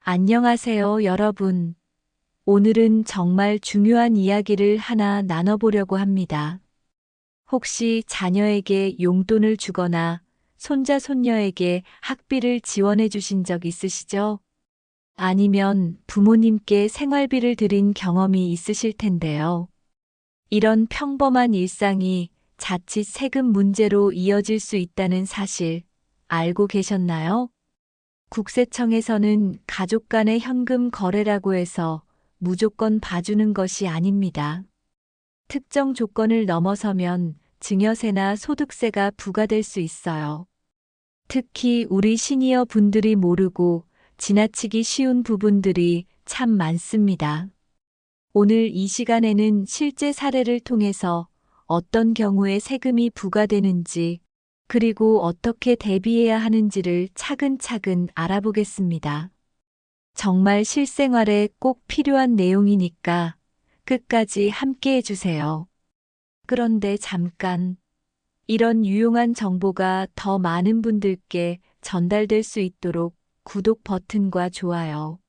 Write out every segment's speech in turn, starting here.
안녕하세요, 여러분. 오늘은 정말 중요한 이야기를 하나 나눠보려고 합니다. 혹시 자녀에게 용돈을 주거나 손자, 손녀에게 학비를 지원해 주신 적 있으시죠? 아니면 부모님께 생활비를 드린 경험이 있으실 텐데요. 이런 평범한 일상이 자칫 세금 문제로 이어질 수 있다는 사실 알고 계셨나요? 국세청에서는 가족 간의 현금 거래라고 해서 무조건 봐주는 것이 아닙니다. 특정 조건을 넘어서면 증여세나 소득세가 부과될 수 있어요. 특히 우리 시니어 분들이 모르고 지나치기 쉬운 부분들이 참 많습니다. 오늘 이 시간에는 실제 사례를 통해서 어떤 경우에 세금이 부과되는지, 그리고 어떻게 대비해야 하는지를 차근차근 알아보겠습니다. 정말 실생활에 꼭 필요한 내용이니까 끝까지 함께 해주세요. 그런데 잠깐, 이런 유용한 정보가 더 많은 분들께 전달될 수 있도록 구독 버튼과 좋아요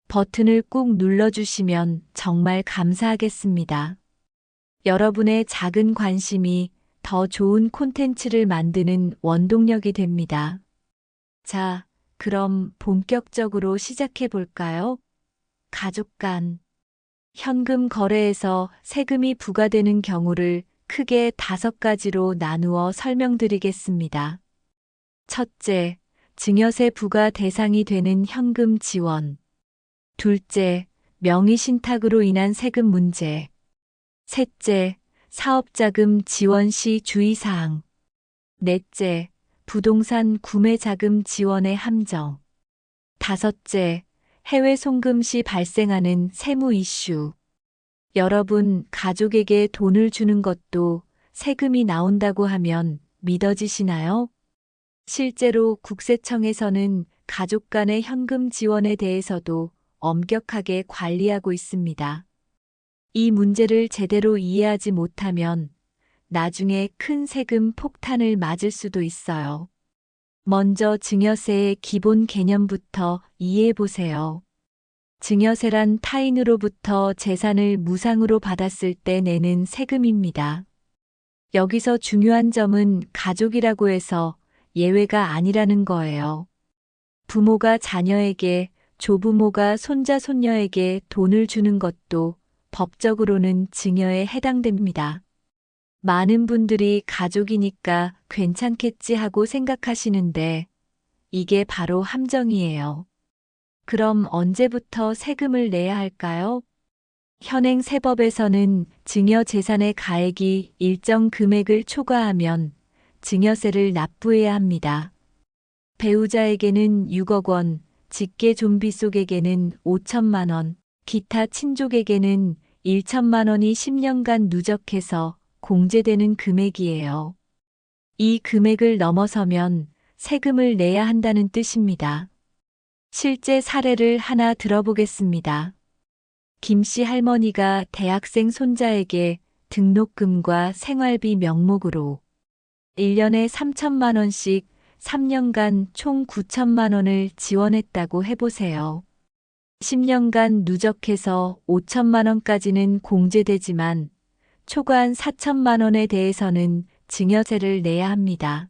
버튼을 꾹 눌러주시면 정말 감사하겠습니다. 여러분의 작은 관심이 더 좋은 콘텐츠를 만드는 원동력이 됩니다. 자, 그럼 본격적으로 시작해 볼까요? 가족 간 현금 거래에서 세금이 부과되는 경우를 크게 5가지로 나누어 설명드리겠습니다. 첫째, 증여세 부과 대상이 되는 현금 지원. 둘째, 명의신탁으로 인한 세금 문제. 셋째, 사업자금 지원 시 주의사항. 넷째, 부동산 구매 자금 지원의 함정. 다섯째, 해외 송금 시 발생하는 세무 이슈. 여러분, 가족에게 돈을 주는 것도 세금이 나온다고 하면 믿어지시나요? 실제로 국세청에서는 가족 간의 현금 지원에 대해서도 엄격하게 관리하고 있습니다. 이 문제를 제대로 이해하지 못하면 나중에 큰 세금 폭탄을 맞을 수도 있어요. 먼저 증여세의 기본 개념부터 이해해 보세요. 증여세란 타인으로부터 재산을 무상으로 받았을 때 내는 세금입니다. 여기서 중요한 점은 가족이라고 해서 예외가 아니라는 거예요. 부모가 자녀에게, 조부모가 손자, 손녀에게 돈을 주는 것도 법적으로는 증여에 해당됩니다. 많은 분들이 가족이니까 괜찮겠지 하고 생각하시는데 이게 바로 함정이에요. 그럼 언제부터 세금을 내야 할까요? 현행 세법에서는 증여 재산의 가액이 일정 금액을 초과하면 증여세를 납부해야 합니다. 배우자에게는 6억 원, 직계 좀비속에게는 5천만 원, 기타 친족에게는 1천만 원이 10년간 누적해서 공제되는 금액이에요. 이 금액을 넘어서면 세금을 내야 한다는 뜻입니다. 실제 사례를 하나 들어보겠습니다. 김 씨 할머니가 대학생 손자에게 등록금과 생활비 명목으로 1년에 3천만 원씩 3년간 총 9천만 원을 지원했다고 해보세요. 10년간 누적해서 5천만 원까지는 공제되지만 초과한 4천만 원에 대해서는 증여세를 내야 합니다.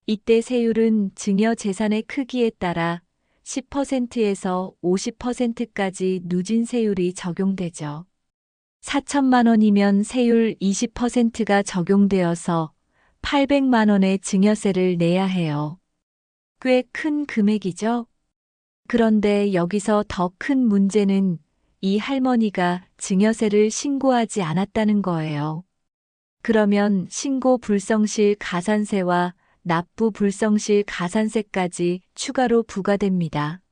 이때 세율은 증여 재산의 크기에 따라 10%에서 50%까지 누진세율이 적용되죠. 4천만 원이면 세율 20%가 적용되어서 800만 원의 증여세를 내야 해요. 꽤 큰 금액이죠? 그런데 여기서 더 큰 문제는 이 할머니가 증여세를 신고하지 않았다는 거예요. 그러면 신고 불성실 가산세와 납부 불성실 가산세까지 추가로 부과됩니다.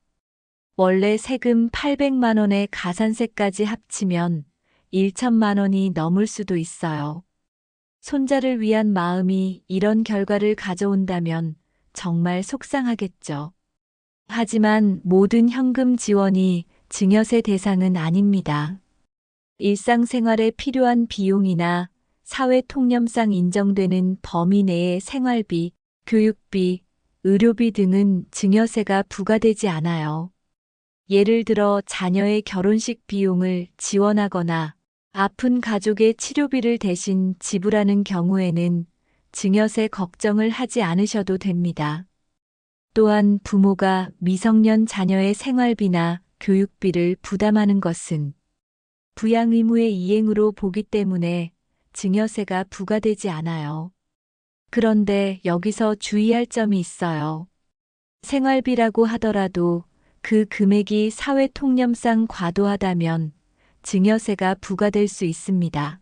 원래 세금 800만 원의 가산세까지 합치면 1천만 원이 넘을 수도 있어요. 손자를 위한 마음이 이런 결과를 가져온다면 정말 속상하겠죠. 하지만 모든 현금 지원이 증여세 대상은 아닙니다. 일상생활에 필요한 비용이나 사회 통념상 인정되는 범위 내의 생활비, 교육비, 의료비 등은 증여세가 부과되지 않아요. 예를 들어 자녀의 결혼식 비용을 지원하거나 아픈 가족의 치료비를 대신 지불하는 경우에는 증여세 걱정을 하지 않으셔도 됩니다. 또한 부모가 미성년 자녀의 생활비나 교육비를 부담하는 것은 부양 의무의 이행으로 보기 때문에 증여세가 부과되지 않아요. 그런데 여기서 주의할 점이 있어요. 생활비라고 하더라도 그 금액이 사회 통념상 과도하다면 증여세가 부과될 수 있습니다.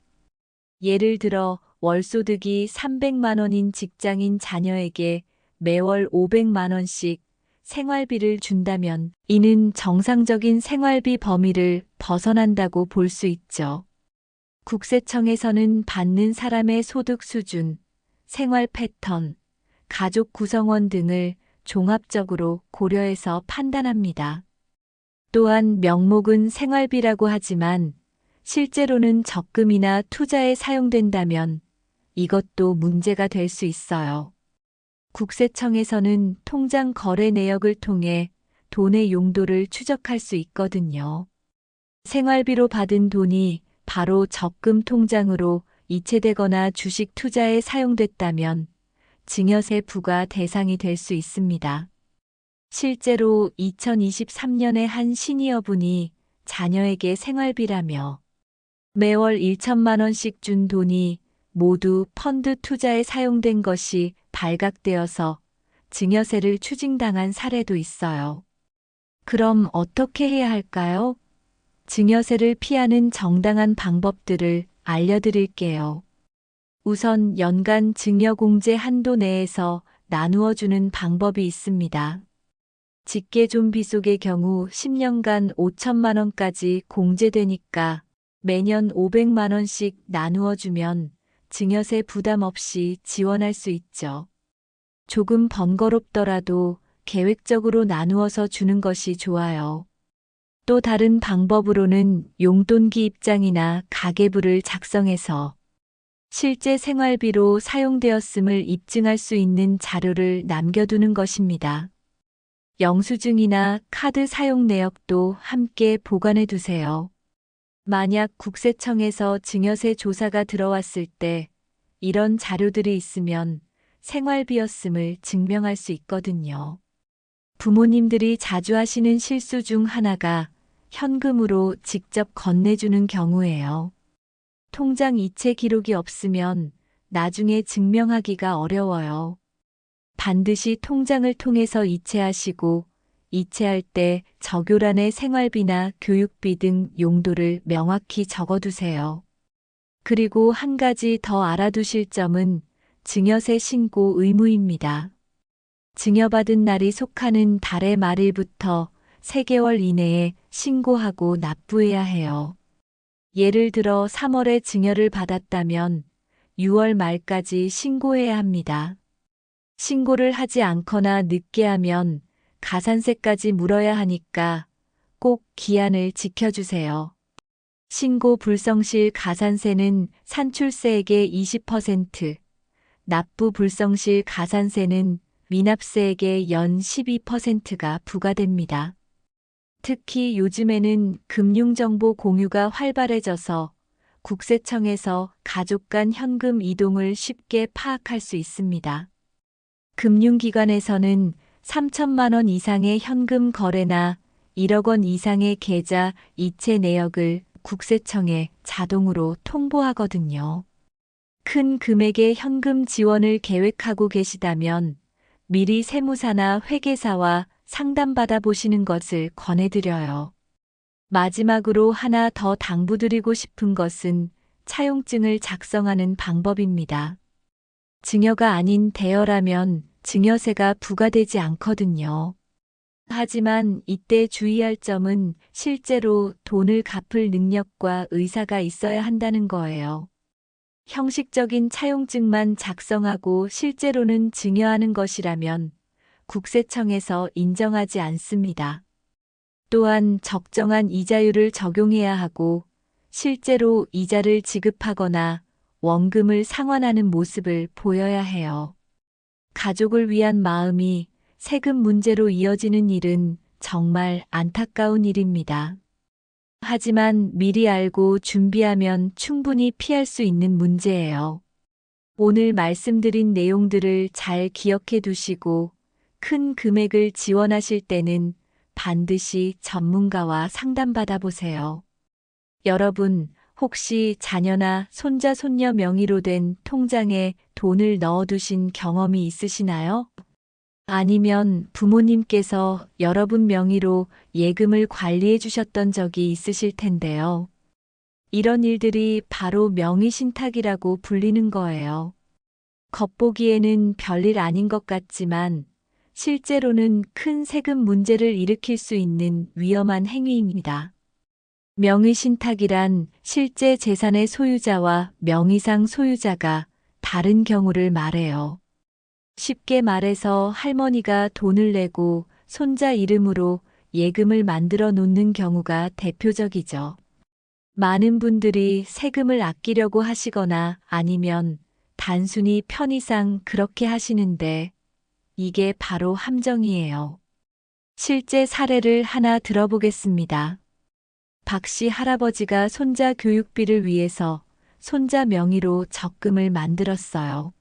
예를 들어 월소득이 300만 원인 직장인 자녀에게 매월 500만 원씩 생활비를 준다면 이는 정상적인 생활비 범위를 벗어난다고 볼 수 있죠. 국세청에서는 받는 사람의 소득 수준, 생활 패턴, 가족 구성원 등을 종합적으로 고려해서 판단합니다. 또한 명목은 생활비라고 하지만 실제로는 적금이나 투자에 사용된다면 이것도 문제가 될 수 있어요. 국세청에서는 통장 거래 내역을 통해 돈의 용도를 추적할 수 있거든요. 생활비로 받은 돈이 바로 적금 통장으로 이체되거나 주식 투자에 사용됐다면 증여세 부과 대상이 될 수 있습니다. 실제로 2023년에 한 시니어분이 자녀에게 생활비라며 매월 1천만 원씩 준 돈이 모두 펀드 투자에 사용된 것이 발각되어서 증여세를 추징당한 사례도 있어요. 그럼 어떻게 해야 할까요? 증여세를 피하는 정당한 방법들을 알려드릴게요. 우선 연간 증여공제 한도 내에서 나누어 주는 방법이 있습니다. 직계존비속의 경우 10년간 5천만 원까지 공제되니까 매년 500만 원씩 나누어 주면 증여세 부담 없이 지원할 수 있죠. 조금 번거롭더라도 계획적으로 나누어서 주는 것이 좋아요. 또 다른 방법으로는 용돈기 입장이나 가계부를 작성해서 실제 생활비로 사용되었음을 입증할 수 있는 자료를 남겨두는 것입니다. 영수증이나 카드 사용 내역도 함께 보관해 두세요. 만약 국세청에서 증여세 조사가 들어왔을 때 이런 자료들이 있으면 생활비였음을 증명할 수 있거든요. 부모님들이 자주 하시는 실수 중 하나가 현금으로 직접 건네주는 경우예요. 통장 이체 기록이 없으면 나중에 증명하기가 어려워요. 반드시 통장을 통해서 이체하시고 이체할 때 적요란에 생활비나 교육비 등 용도를 명확히 적어두세요. 그리고 한 가지 더 알아두실 점은 증여세 신고 의무입니다. 증여받은 날이 속하는 달의 말일부터 3개월 이내에 신고하고 납부해야 해요. 예를 들어 3월에 증여를 받았다면 6월 말까지 신고해야 합니다. 신고를 하지 않거나 늦게 하면 가산세까지 물어야 하니까 꼭 기한을 지켜주세요. 신고 불성실 가산세는 산출세액의 20%, 납부 불성실 가산세는 미납세액의 연 12%가 부과됩니다. 특히 요즘에는 금융정보 공유가 활발해져서 국세청에서 가족 간 현금 이동을 쉽게 파악할 수 있습니다. 금융기관에서는 3천만 원 이상의 현금 거래나 1억 원 이상의 계좌 이체 내역을 국세청에 자동으로 통보하거든요. 큰 금액의 현금 지원을 계획하고 계시다면 미리 세무사나 회계사와 상담받아 보시는 것을 권해드려요. 마지막으로 하나 더 당부드리고 싶은 것은 차용증을 작성하는 방법입니다. 증여가 아닌 대여라면 증여세가 부과되지 않거든요. 하지만 이때 주의할 점은 실제로 돈을 갚을 능력과 의사가 있어야 한다는 거예요. 형식적인 차용증만 작성하고 실제로는 증여하는 것이라면 국세청에서 인정하지 않습니다. 또한 적정한 이자율을 적용해야 하고 실제로 이자를 지급하거나 원금을 상환하는 모습을 보여야 해요. 가족을 위한 마음이 세금 문제로 이어지는 일은 정말 안타까운 일입니다. 하지만 미리 알고 준비하면 충분히 피할 수 있는 문제예요. 오늘 말씀드린 내용들을 잘 기억해 두시고 큰 금액을 지원하실 때는 반드시 전문가와 상담받아 보세요. 여러분, 혹시 자녀나 손자, 손녀 명의로 된 통장에 돈을 넣어두신 경험이 있으시나요? 아니면 부모님께서 여러분 명의로 예금을 관리해 주셨던 적이 있으실 텐데요. 이런 일들이 바로 명의신탁이라고 불리는 거예요. 겉보기에는 별일 아닌 것 같지만 실제로는 큰 세금 문제를 일으킬 수 있는 위험한 행위입니다. 명의신탁이란 실제 재산의 소유자와 명의상 소유자가 다른 경우를 말해요. 쉽게 말해서 할머니가 돈을 내고 손자 이름으로 예금을 만들어 놓는 경우가 대표적이죠. 많은 분들이 세금을 아끼려고 하시거나 아니면 단순히 편의상 그렇게 하시는데 이게 바로 함정이에요. 실제 사례를 하나 들어보겠습니다. 박 씨 할아버지가 손자 교육비를 위해서 손자 명의로 적금을 만들었어요.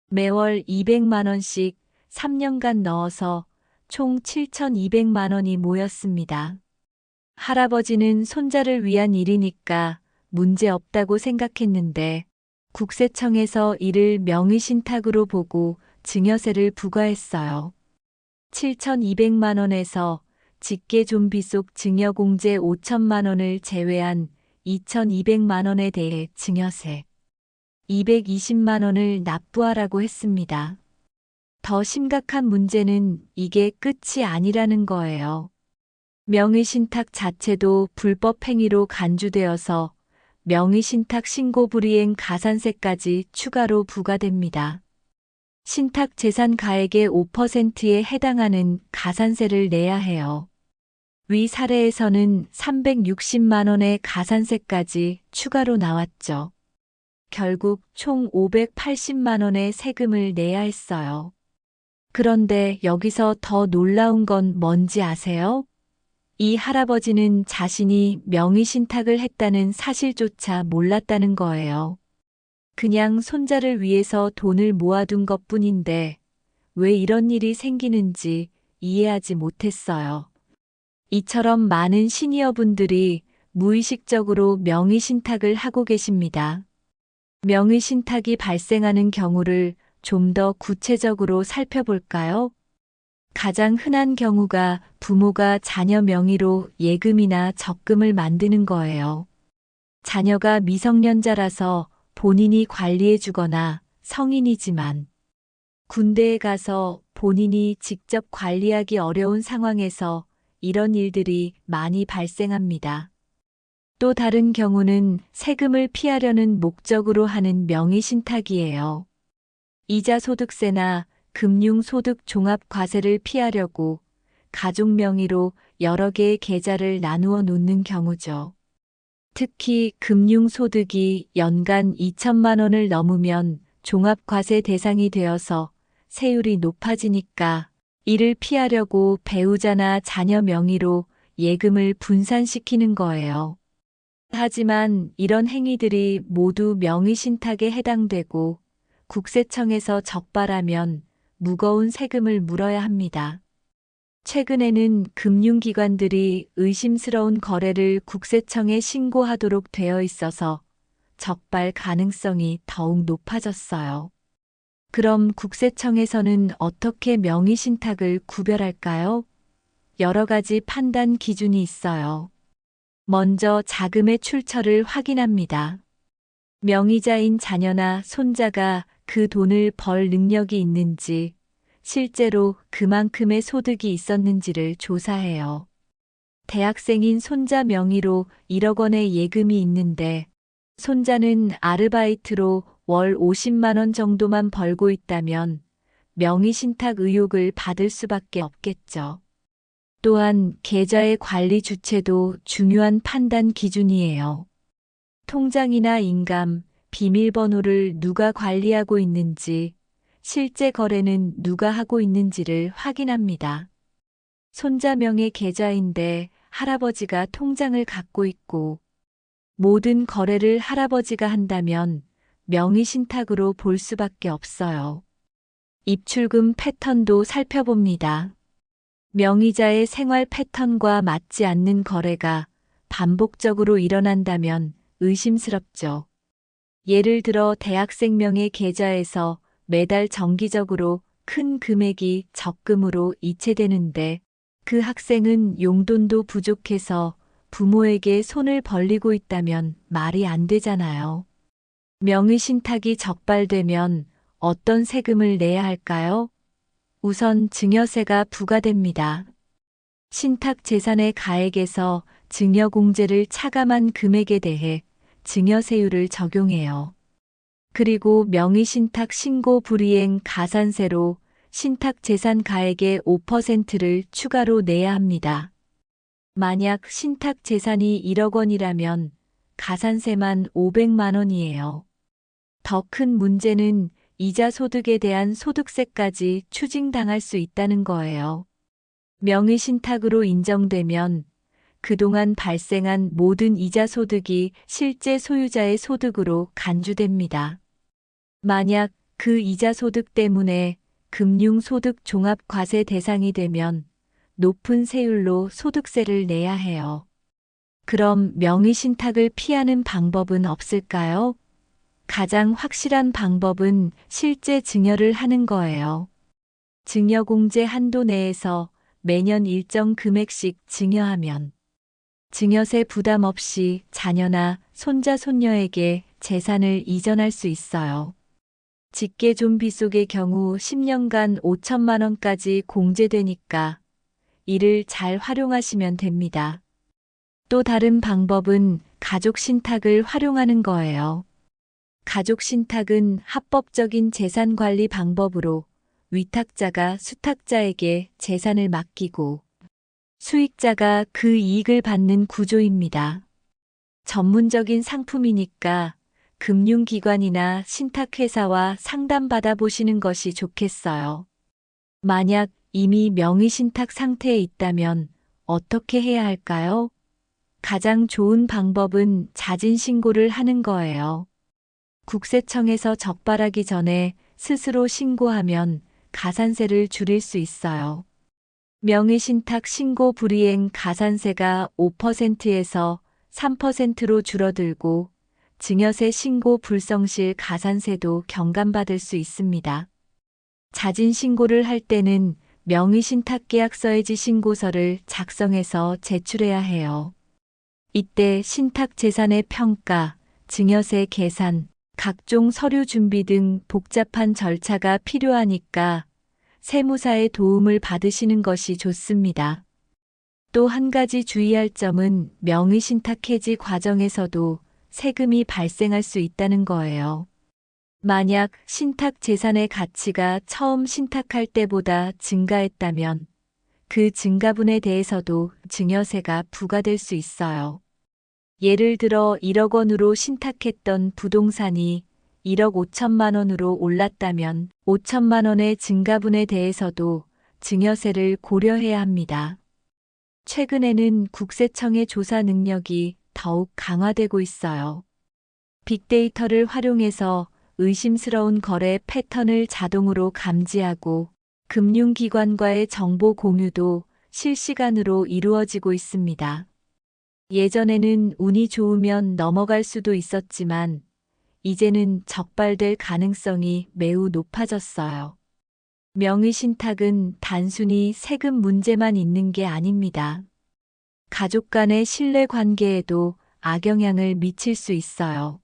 매월 200만 원씩 3년간 넣어서 총 7,200만 원이 모였습니다. 할아버지는 손자를 위한 일이니까 문제 없다고 생각했는데 국세청에서 이를 명의신탁으로 보고 증여세를 부과했어요. 7,200만 원에서 직계존비속 증여공제 5천만 원을 제외한 2,200만 원에 대해 증여세 220만 원을 납부하라고 했습니다. 더 심각한 문제는 이게 끝이 아니라는 거예요. 명의신탁 자체도 불법 행위로 간주되어서 명의신탁 신고 불이행 가산세까지 추가로 부과됩니다. 신탁 재산 가액의 5%에 해당하는 가산세를 내야 해요. 위 사례에서는 360만 원의 가산세까지 추가로 나왔죠. 결국 총 580만 원의 세금을 내야 했어요. 그런데 여기서 더 놀라운 건 뭔지 아세요? 이 할아버지는 자신이 명의신탁을 했다는 사실조차 몰랐다는 거예요. 그냥 손자를 위해서 돈을 모아둔 것뿐인데 왜 이런 일이 생기는지 이해하지 못했어요. 이처럼 많은 시니어분들이 무의식적으로 명의신탁을 하고 계십니다. 명의신탁이 발생하는 경우를 좀 더 구체적으로 살펴볼까요? 가장 흔한 경우가 부모가 자녀 명의로 예금이나 적금을 만드는 거예요. 자녀가 미성년자라서 본인이 관리해 주거나 성인이지만 군대에 가서 본인이 직접 관리하기 어려운 상황에서 이런 일들이 많이 발생합니다. 또 다른 경우는 세금을 피하려는 목적으로 하는 명의신탁이에요. 이자소득세나 금융소득 종합과세를 피하려고 가족 명의로 여러 개의 계좌를 나누어 놓는 경우죠. 특히 금융소득이 연간 2천만 원을 넘으면 종합과세 대상이 되어서 세율이 높아지니까 이를 피하려고 배우자나 자녀 명의로 예금을 분산시키는 거예요. 하지만 이런 행위들이 모두 명의신탁에 해당되고 국세청에서 적발하면 무거운 세금을 물어야 합니다. 최근에는 금융기관들이 의심스러운 거래를 국세청에 신고하도록 되어 있어서 적발 가능성이 더욱 높아졌어요. 그럼 국세청에서는 어떻게 명의신탁을 구별할까요? 여러 가지 판단 기준이 있어요. 먼저 자금의 출처를 확인합니다. 명의자인 자녀나 손자가 그 돈을 벌 능력이 있는지, 실제로 그만큼의 소득이 있었는지를 조사해요. 대학생인 손자 명의로 1억 원의 예금이 있는데 손자는 아르바이트로 월 50만 원 정도만 벌고 있다면 명의신탁 의혹을 받을 수밖에 없겠죠. 또한 계좌의 관리 주체도 중요한 판단 기준이에요. 통장이나 인감, 비밀번호를 누가 관리하고 있는지, 실제 거래는 누가 하고 있는지를 확인합니다. 손자 명의 계좌인데 할아버지가 통장을 갖고 있고 모든 거래를 할아버지가 한다면 명의신탁으로 볼 수밖에 없어요. 입출금 패턴도 살펴봅니다. 명의자의 생활 패턴과 맞지 않는 거래가 반복적으로 일어난다면 의심스럽죠. 예를 들어 대학생명의 계좌에서 매달 정기적으로 큰 금액이 적금으로 이체되는데 그 학생은 용돈도 부족해서 부모에게 손을 벌리고 있다면 말이 안 되잖아요. 명의신탁이 적발되면 어떤 세금을 내야 할까요? 우선 증여세가 부과됩니다. 신탁 재산의 가액에서 증여공제를 차감한 금액에 대해 증여세율을 적용해요. 그리고 명의신탁 신고 불이행 가산세로 신탁 재산 가액의 5%를 추가로 내야 합니다. 만약 신탁 재산이 1억 원이라면 가산세만 500만 원이에요. 더 큰 문제는 이자 소득에 대한 소득세까지 추징당할 수 있다는 거예요. 명의신탁으로 인정되면 그동안 발생한 모든 이자 소득이 실제 소유자의 소득으로 간주됩니다. 만약 그 이자 소득 때문에 금융소득 종합과세 대상이 되면 높은 세율로 소득세를 내야 해요. 그럼 명의신탁을 피하는 방법은 없을까요? 가장 확실한 방법은 실제 증여를 하는 거예요. 증여공제 한도 내에서 매년 일정 금액씩 증여하면 증여세 부담 없이 자녀나 손자 손녀에게 재산을 이전할 수 있어요. 직계 좀비 속의 경우 10년간 5천만 원까지 공제되니까 이를 잘 활용하시면 됩니다. 또 다른 방법은 가족 신탁을 활용하는 거예요. 가족 신탁은 합법적인 재산 관리 방법으로 위탁자가 수탁자에게 재산을 맡기고 수익자가 그 이익을 받는 구조입니다. 전문적인 상품이니까 금융기관이나 신탁회사와 상담받아 보시는 것이 좋겠어요. 만약 이미 명의신탁 상태에 있다면 어떻게 해야 할까요? 가장 좋은 방법은 자진신고를 하는 거예요. 국세청에서 적발하기 전에 스스로 신고하면 가산세를 줄일 수 있어요. 명의신탁 신고 불이행 가산세가 5%에서 3%로 줄어들고 증여세 신고 불성실 가산세도 경감받을 수 있습니다. 자진 신고를 할 때는 명의신탁계약서의 지신고서를 작성해서 제출해야 해요. 이때 신탁 재산의 평가, 증여세 계산, 각종 서류 준비 등 복잡한 절차가 필요하니까 세무사의 도움을 받으시는 것이 좋습니다. 또 한 가지 주의할 점은 명의신탁 해지 과정에서도 세금이 발생할 수 있다는 거예요. 만약 신탁 재산의 가치가 처음 신탁할 때보다 증가했다면 그 증가분에 대해서도 증여세가 부과될 수 있어요. 예를 들어 1억 원으로 신탁했던 부동산이 1억 5천만 원으로 올랐다면 5천만 원의 증가분에 대해서도 증여세를 고려해야 합니다. 최근에는 국세청의 조사 능력이 더욱 강화되고 있어요. 빅데이터를 활용해서 의심스러운 거래 패턴을 자동으로 감지하고 금융기관과의 정보 공유도 실시간으로 이루어지고 있습니다. 예전에는 운이 좋으면 넘어갈 수도 있었지만 이제는 적발될 가능성이 매우 높아졌어요. 명의신탁은 단순히 세금 문제만 있는 게 아닙니다. 가족 간의 신뢰 관계에도 악영향을 미칠 수 있어요.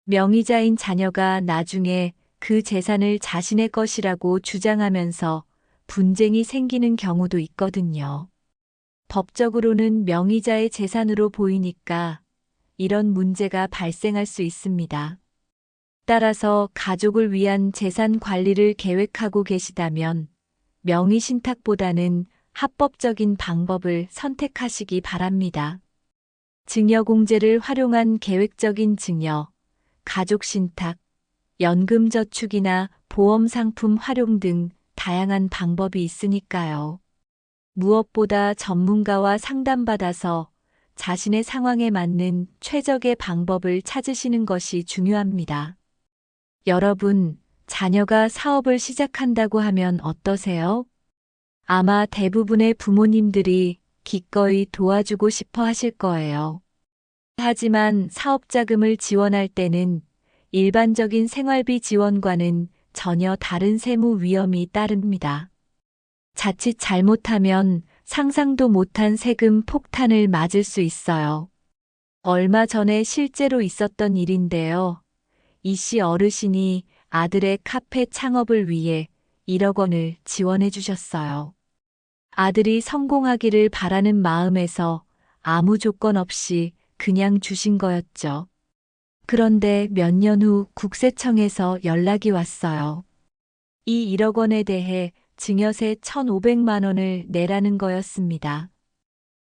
명의자인 자녀가 나중에 그 재산을 자신의 것이라고 주장하면서 분쟁이 생기는 경우도 있거든요. 법적으로는 명의자의 재산으로 보이니까 이런 문제가 발생할 수 있습니다. 따라서 가족을 위한 재산 관리를 계획하고 계시다면 명의신탁보다는 합법적인 방법을 선택하시기 바랍니다. 증여공제를 활용한 계획적인 증여, 가족신탁, 연금저축이나 보험상품 활용 등 다양한 방법이 있으니까요. 무엇보다 전문가와 상담받아서 자신의 상황에 맞는 최적의 방법을 찾으시는 것이 중요합니다. 여러분, 자녀가 사업을 시작한다고 하면 어떠세요? 아마 대부분의 부모님들이 기꺼이 도와주고 싶어 하실 거예요. 하지만 사업 자금을 지원할 때는 일반적인 생활비 지원과는 전혀 다른 세무 위험이 따릅니다. 자칫 잘못하면 상상도 못한 세금 폭탄을 맞을 수 있어요. 얼마 전에 실제로 있었던 일인데요. 이 씨 어르신이 아들의 카페 창업을 위해 1억 원을 지원해 주셨어요. 아들이 성공하기를 바라는 마음에서 아무 조건 없이 그냥 주신 거였죠. 그런데 몇 년 후 국세청에서 연락이 왔어요. 이 1억 원에 대해 증여세 1,500만 원을 내라는 거였습니다.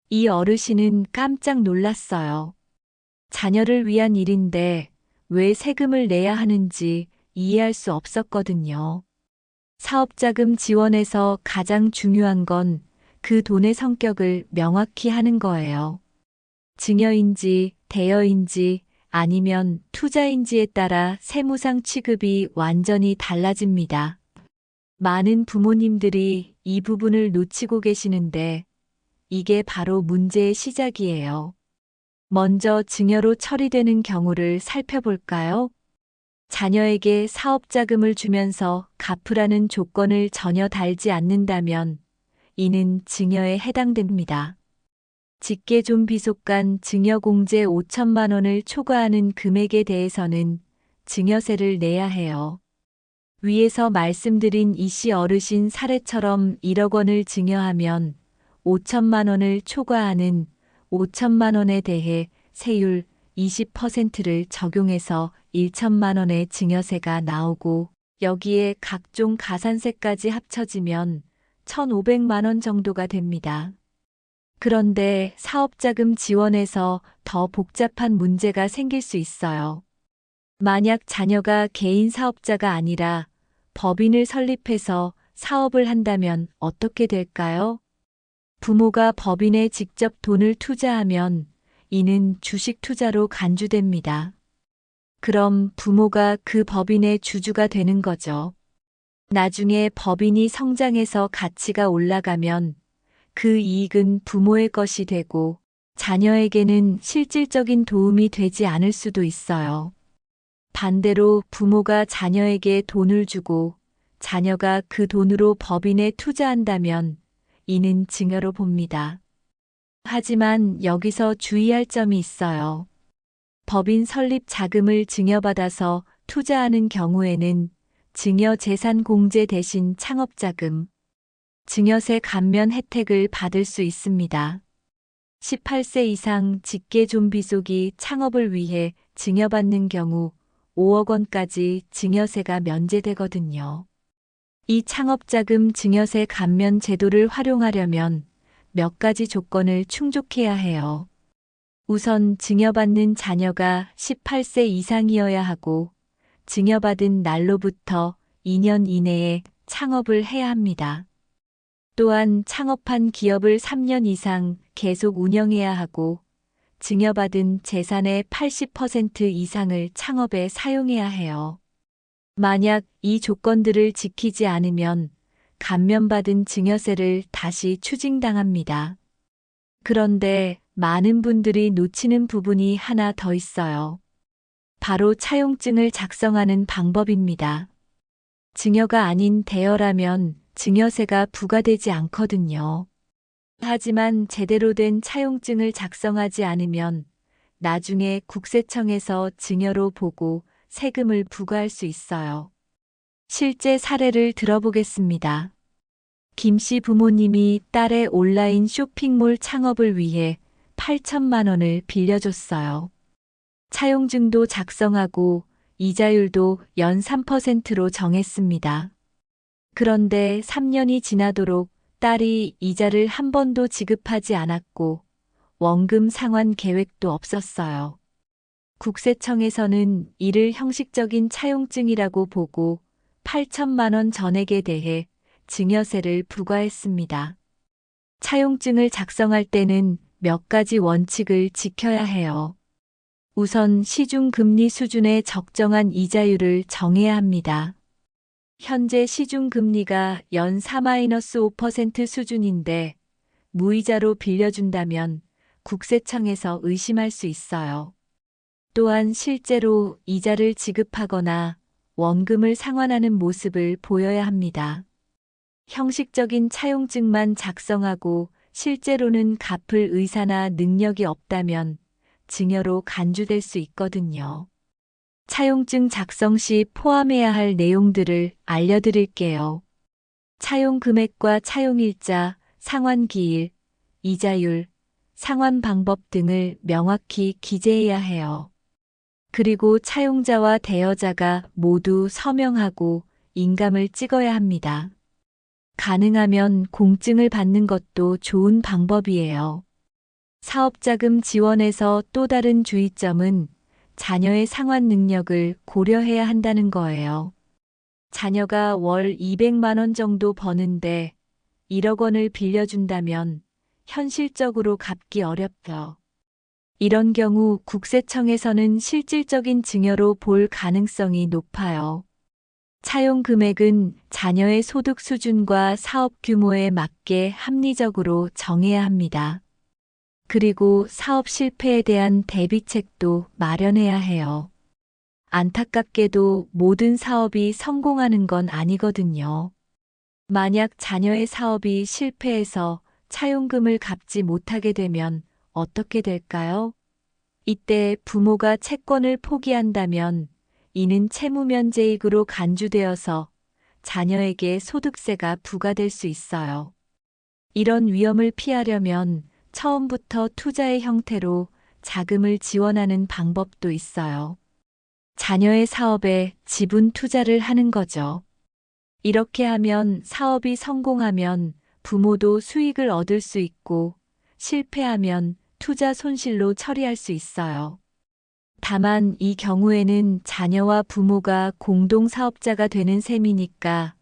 이 어르신은 깜짝 놀랐어요. 자녀를 위한 일인데 왜 세금을 내야 하는지 이해할 수 없었거든요. 사업자금 지원에서 가장 중요한 건 그 돈의 성격을 명확히 하는 거예요. 증여인지 대여인지 아니면 투자인지에 따라 세무상 취급이 완전히 달라집니다. 많은 부모님들이 이 부분을 놓치고 계시는데 이게 바로 문제의 시작이에요. 먼저 증여로 처리되는 경우를 살펴볼까요? 자녀에게 사업자금을 주면서 갚으라는 조건을 전혀 달지 않는다면 이는 증여에 해당됩니다. 직계존비속간 증여공제 5천만 원을 초과하는 금액에 대해서는 증여세를 내야 해요. 위에서 말씀드린 이 씨 어르신 사례처럼 1억 원을 증여하면 5천만 원을 초과하는 5천만 원에 대해 세율 20%를 적용해서 1천만 원의 증여세가 나오고 여기에 각종 가산세까지 합쳐지면 1,500만 원 정도가 됩니다. 그런데 사업자금 지원에서 더 복잡한 문제가 생길 수 있어요. 만약 자녀가 개인 사업자가 아니라 법인을 설립해서 사업을 한다면 어떻게 될까요? 부모가 법인에 직접 돈을 투자하면 이는 주식 투자로 간주됩니다. 그럼 부모가 그 법인의 주주가 되는 거죠. 나중에 법인이 성장해서 가치가 올라가면 그 이익은 부모의 것이 되고 자녀에게는 실질적인 도움이 되지 않을 수도 있어요. 반대로 부모가 자녀에게 돈을 주고 자녀가 그 돈으로 법인에 투자한다면 이는 증여로 봅니다. 하지만 여기서 주의할 점이 있어요. 법인 설립 자금을 증여받아서 투자하는 경우에는 증여재산 공제 대신 창업자금, 증여세 감면 혜택을 받을 수 있습니다. 18세 이상 직계존비속이 창업을 위해 증여받는 경우 5억 원까지 증여세가 면제되거든요. 이 창업자금 증여세 감면 제도를 활용하려면 몇 가지 조건을 충족해야 해요. 우선 증여받는 자녀가 18세 이상이어야 하고 증여받은 날로부터 2년 이내에 창업을 해야 합니다. 또한 창업한 기업을 3년 이상 계속 운영해야 하고 증여받은 재산의 80% 이상을 창업에 사용해야 해요. 만약 이 조건들을 지키지 않으면 감면받은 증여세를 다시 추징당합니다. 그런데 많은 분들이 놓치는 부분이 하나 더 있어요. 바로 차용증을 작성하는 방법입니다. 증여가 아닌 대여라면 증여세가 부과되지 않거든요. 하지만 제대로 된 차용증을 작성하지 않으면 나중에 국세청에서 증여로 보고 세금을 부과할 수 있어요. 실제 사례를 들어보겠습니다. 김 씨 부모님이 딸의 온라인 쇼핑몰 창업을 위해 8천만 원을 빌려줬어요. 차용증도 작성하고 이자율도 연 3%로 정했습니다. 그런데 3년이 지나도록 딸이 이자를 한 번도 지급하지 않았고 원금 상환 계획도 없었어요. 국세청에서는 이를 형식적인 차용증이라고 보고 8천만 원 전액에 대해 증여세를 부과했습니다. 차용증을 작성할 때는 몇 가지 원칙을 지켜야 해요. 우선 시중금리 수준의 적정한 이자율을 정해야 합니다. 현재 시중금리가 연 4-5% 수준인데 무이자로 빌려준다면 국세청에서 의심할 수 있어요. 또한 실제로 이자를 지급하거나 원금을 상환하는 모습을 보여야 합니다. 형식적인 차용증만 작성하고 실제로는 갚을 의사나 능력이 없다면 증여로 간주될 수 있거든요. 차용증 작성 시 포함해야 할 내용들을 알려드릴게요. 차용 금액과 차용일자, 상환기일, 이자율, 상환 방법 등을 명확히 기재해야 해요. 그리고 차용자와 대여자가 모두 서명하고 인감을 찍어야 합니다. 가능하면 공증을 받는 것도 좋은 방법이에요. 사업자금 지원에서 또 다른 주의점은 자녀의 상환 능력을 고려해야 한다는 거예요. 자녀가 월 200만 원 정도 버는데 1억 원을 빌려준다면 현실적으로 갚기 어렵죠. 이런 경우 국세청에서는 실질적인 증여로 볼 가능성이 높아요. 차용 금액은 자녀의 소득 수준과 사업 규모에 맞게 합리적으로 정해야 합니다. 그리고 사업 실패에 대한 대비책도 마련해야 해요. 안타깝게도 모든 사업이 성공하는 건 아니거든요. 만약 자녀의 사업이 실패해서 차용금을 갚지 못하게 되면 어떻게 될까요? 이때 부모가 채권을 포기한다면 이는 채무면제익으로 간주되어서 자녀에게 소득세가 부과될 수 있어요. 이런 위험을 피하려면 처음부터 투자의 형태로 자금을 지원하는 방법도 있어요. 자녀의 사업에 지분 투자를 하는 거죠. 이렇게 하면 사업이 성공하면 부모도 수익을 얻을 수 있고 실패하면 투자 손실로 처리할 수 있어요. 다만 이 경우에는 자녀와 부모가 공동 사업자가 되는 셈이니까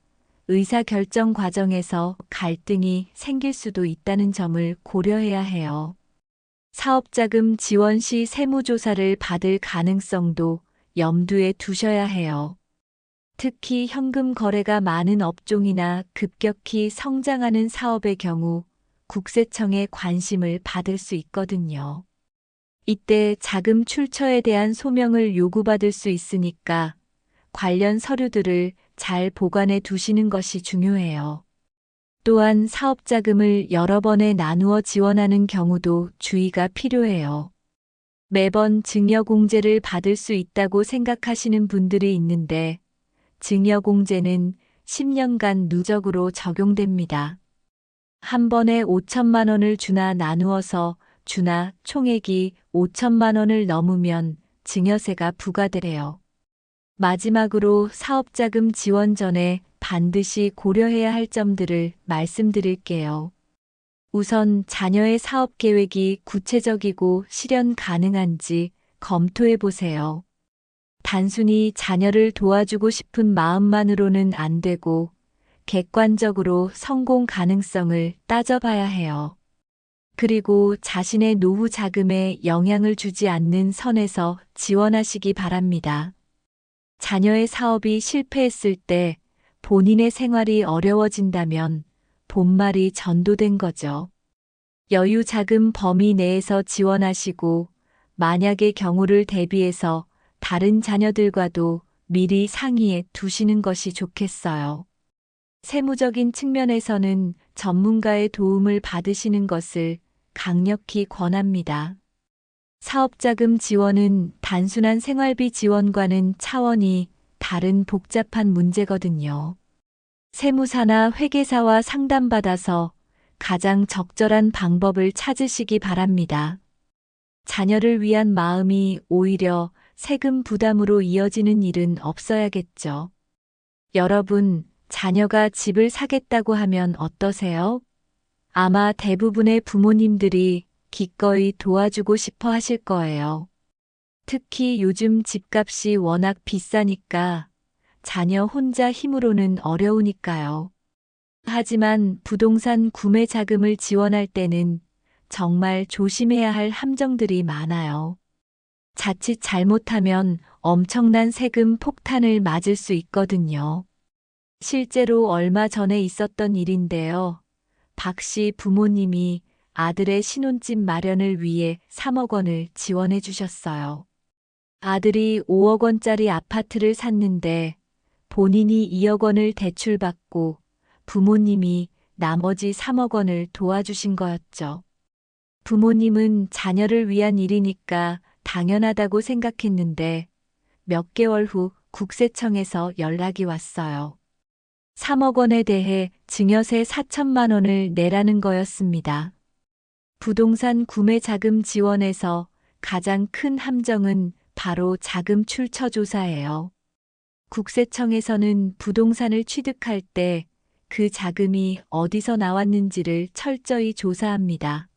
의사결정 과정에서 갈등이 생길 수도 있다는 점을 고려해야 해요. 사업자금 지원 시 세무조사를 받을 가능성도 염두에 두셔야 해요. 특히 현금 거래가 많은 업종이나 급격히 성장하는 사업의 경우 국세청의 관심을 받을 수 있거든요. 이때 자금 출처에 대한 소명을 요구받을 수 있으니까 관련 서류들을 잘 보관해 두시는 것이 중요해요. 또한 사업자금을 여러 번에 나누어 지원하는 경우도 주의가 필요해요. 매번 증여공제를 받을 수 있다고 생각하시는 분들이 있는데 증여공제는 10년간 누적으로 적용됩니다. 한 번에 5천만 원을 주나 나누어서 주나 총액이 5천만 원을 넘으면 증여세가 부과되래요. 마지막으로 사업자금 지원 전에 반드시 고려해야 할 점들을 말씀드릴게요. 우선 자녀의 사업 계획이 구체적이고 실현 가능한지 검토해 보세요. 단순히 자녀를 도와주고 싶은 마음만으로는 안 되고 객관적으로 성공 가능성을 따져봐야 해요. 그리고 자신의 노후 자금에 영향을 주지 않는 선에서 지원하시기 바랍니다. 자녀의 사업이 실패했을 때 본인의 생활이 어려워진다면 본말이 전도된 거죠. 여유 자금 범위 내에서 지원하시고 만약의 경우를 대비해서 다른 자녀들과도 미리 상의해 두시는 것이 좋겠어요. 세무적인 측면에서는 전문가의 도움을 받으시는 것을 강력히 권합니다. 사업자금 지원은 단순한 생활비 지원과는 차원이 다른 복잡한 문제거든요. 세무사나 회계사와 상담받아서 가장 적절한 방법을 찾으시기 바랍니다. 자녀를 위한 마음이 오히려 세금 부담으로 이어지는 일은 없어야겠죠. 여러분, 자녀가 집을 사겠다고 하면 어떠세요? 아마 대부분의 부모님들이 기꺼이 도와주고 싶어 하실 거예요. 특히 요즘 집값이 워낙 비싸니까 자녀 혼자 힘으로는 어려우니까요. 하지만 부동산 구매 자금을 지원할 때는 정말 조심해야 할 함정들이 많아요. 자칫 잘못하면 엄청난 세금 폭탄을 맞을 수 있거든요. 실제로 얼마 전에 있었던 일인데요. 박 씨 부모님이 아들의 신혼집 마련을 위해 3억 원을 지원해 주셨어요. 아들이 5억 원짜리 아파트를 샀는데 본인이 2억 원을 대출받고 부모님이 나머지 3억 원을 도와주신 거였죠. 부모님은 자녀를 위한 일이니까 당연하다고 생각했는데 몇 개월 후 국세청에서 연락이 왔어요. 3억 원에 대해 증여세 4천만 원을 내라는 거였습니다. 부동산 구매 자금 지원에서 가장 큰 함정은 바로 자금 출처 조사예요. 국세청에서는 부동산을 취득할 때 그 자금이 어디서 나왔는지를 철저히 조사합니다.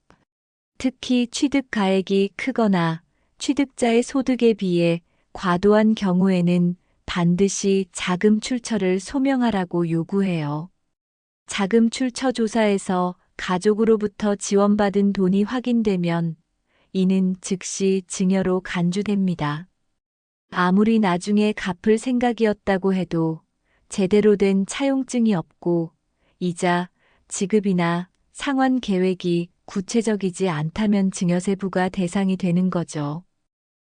특히 취득 가액이 크거나 취득자의 소득에 비해 과도한 경우에는 반드시 자금 출처를 소명하라고 요구해요. 자금 출처 조사에서 가족으로부터 지원받은 돈이 확인되면 이는 즉시 증여로 간주됩니다. 아무리 나중에 갚을 생각이었다고 해도 제대로 된 차용증이 없고 이자, 지급이나 상환 계획이 구체적이지 않다면 증여세 부과 대상이 되는 거죠.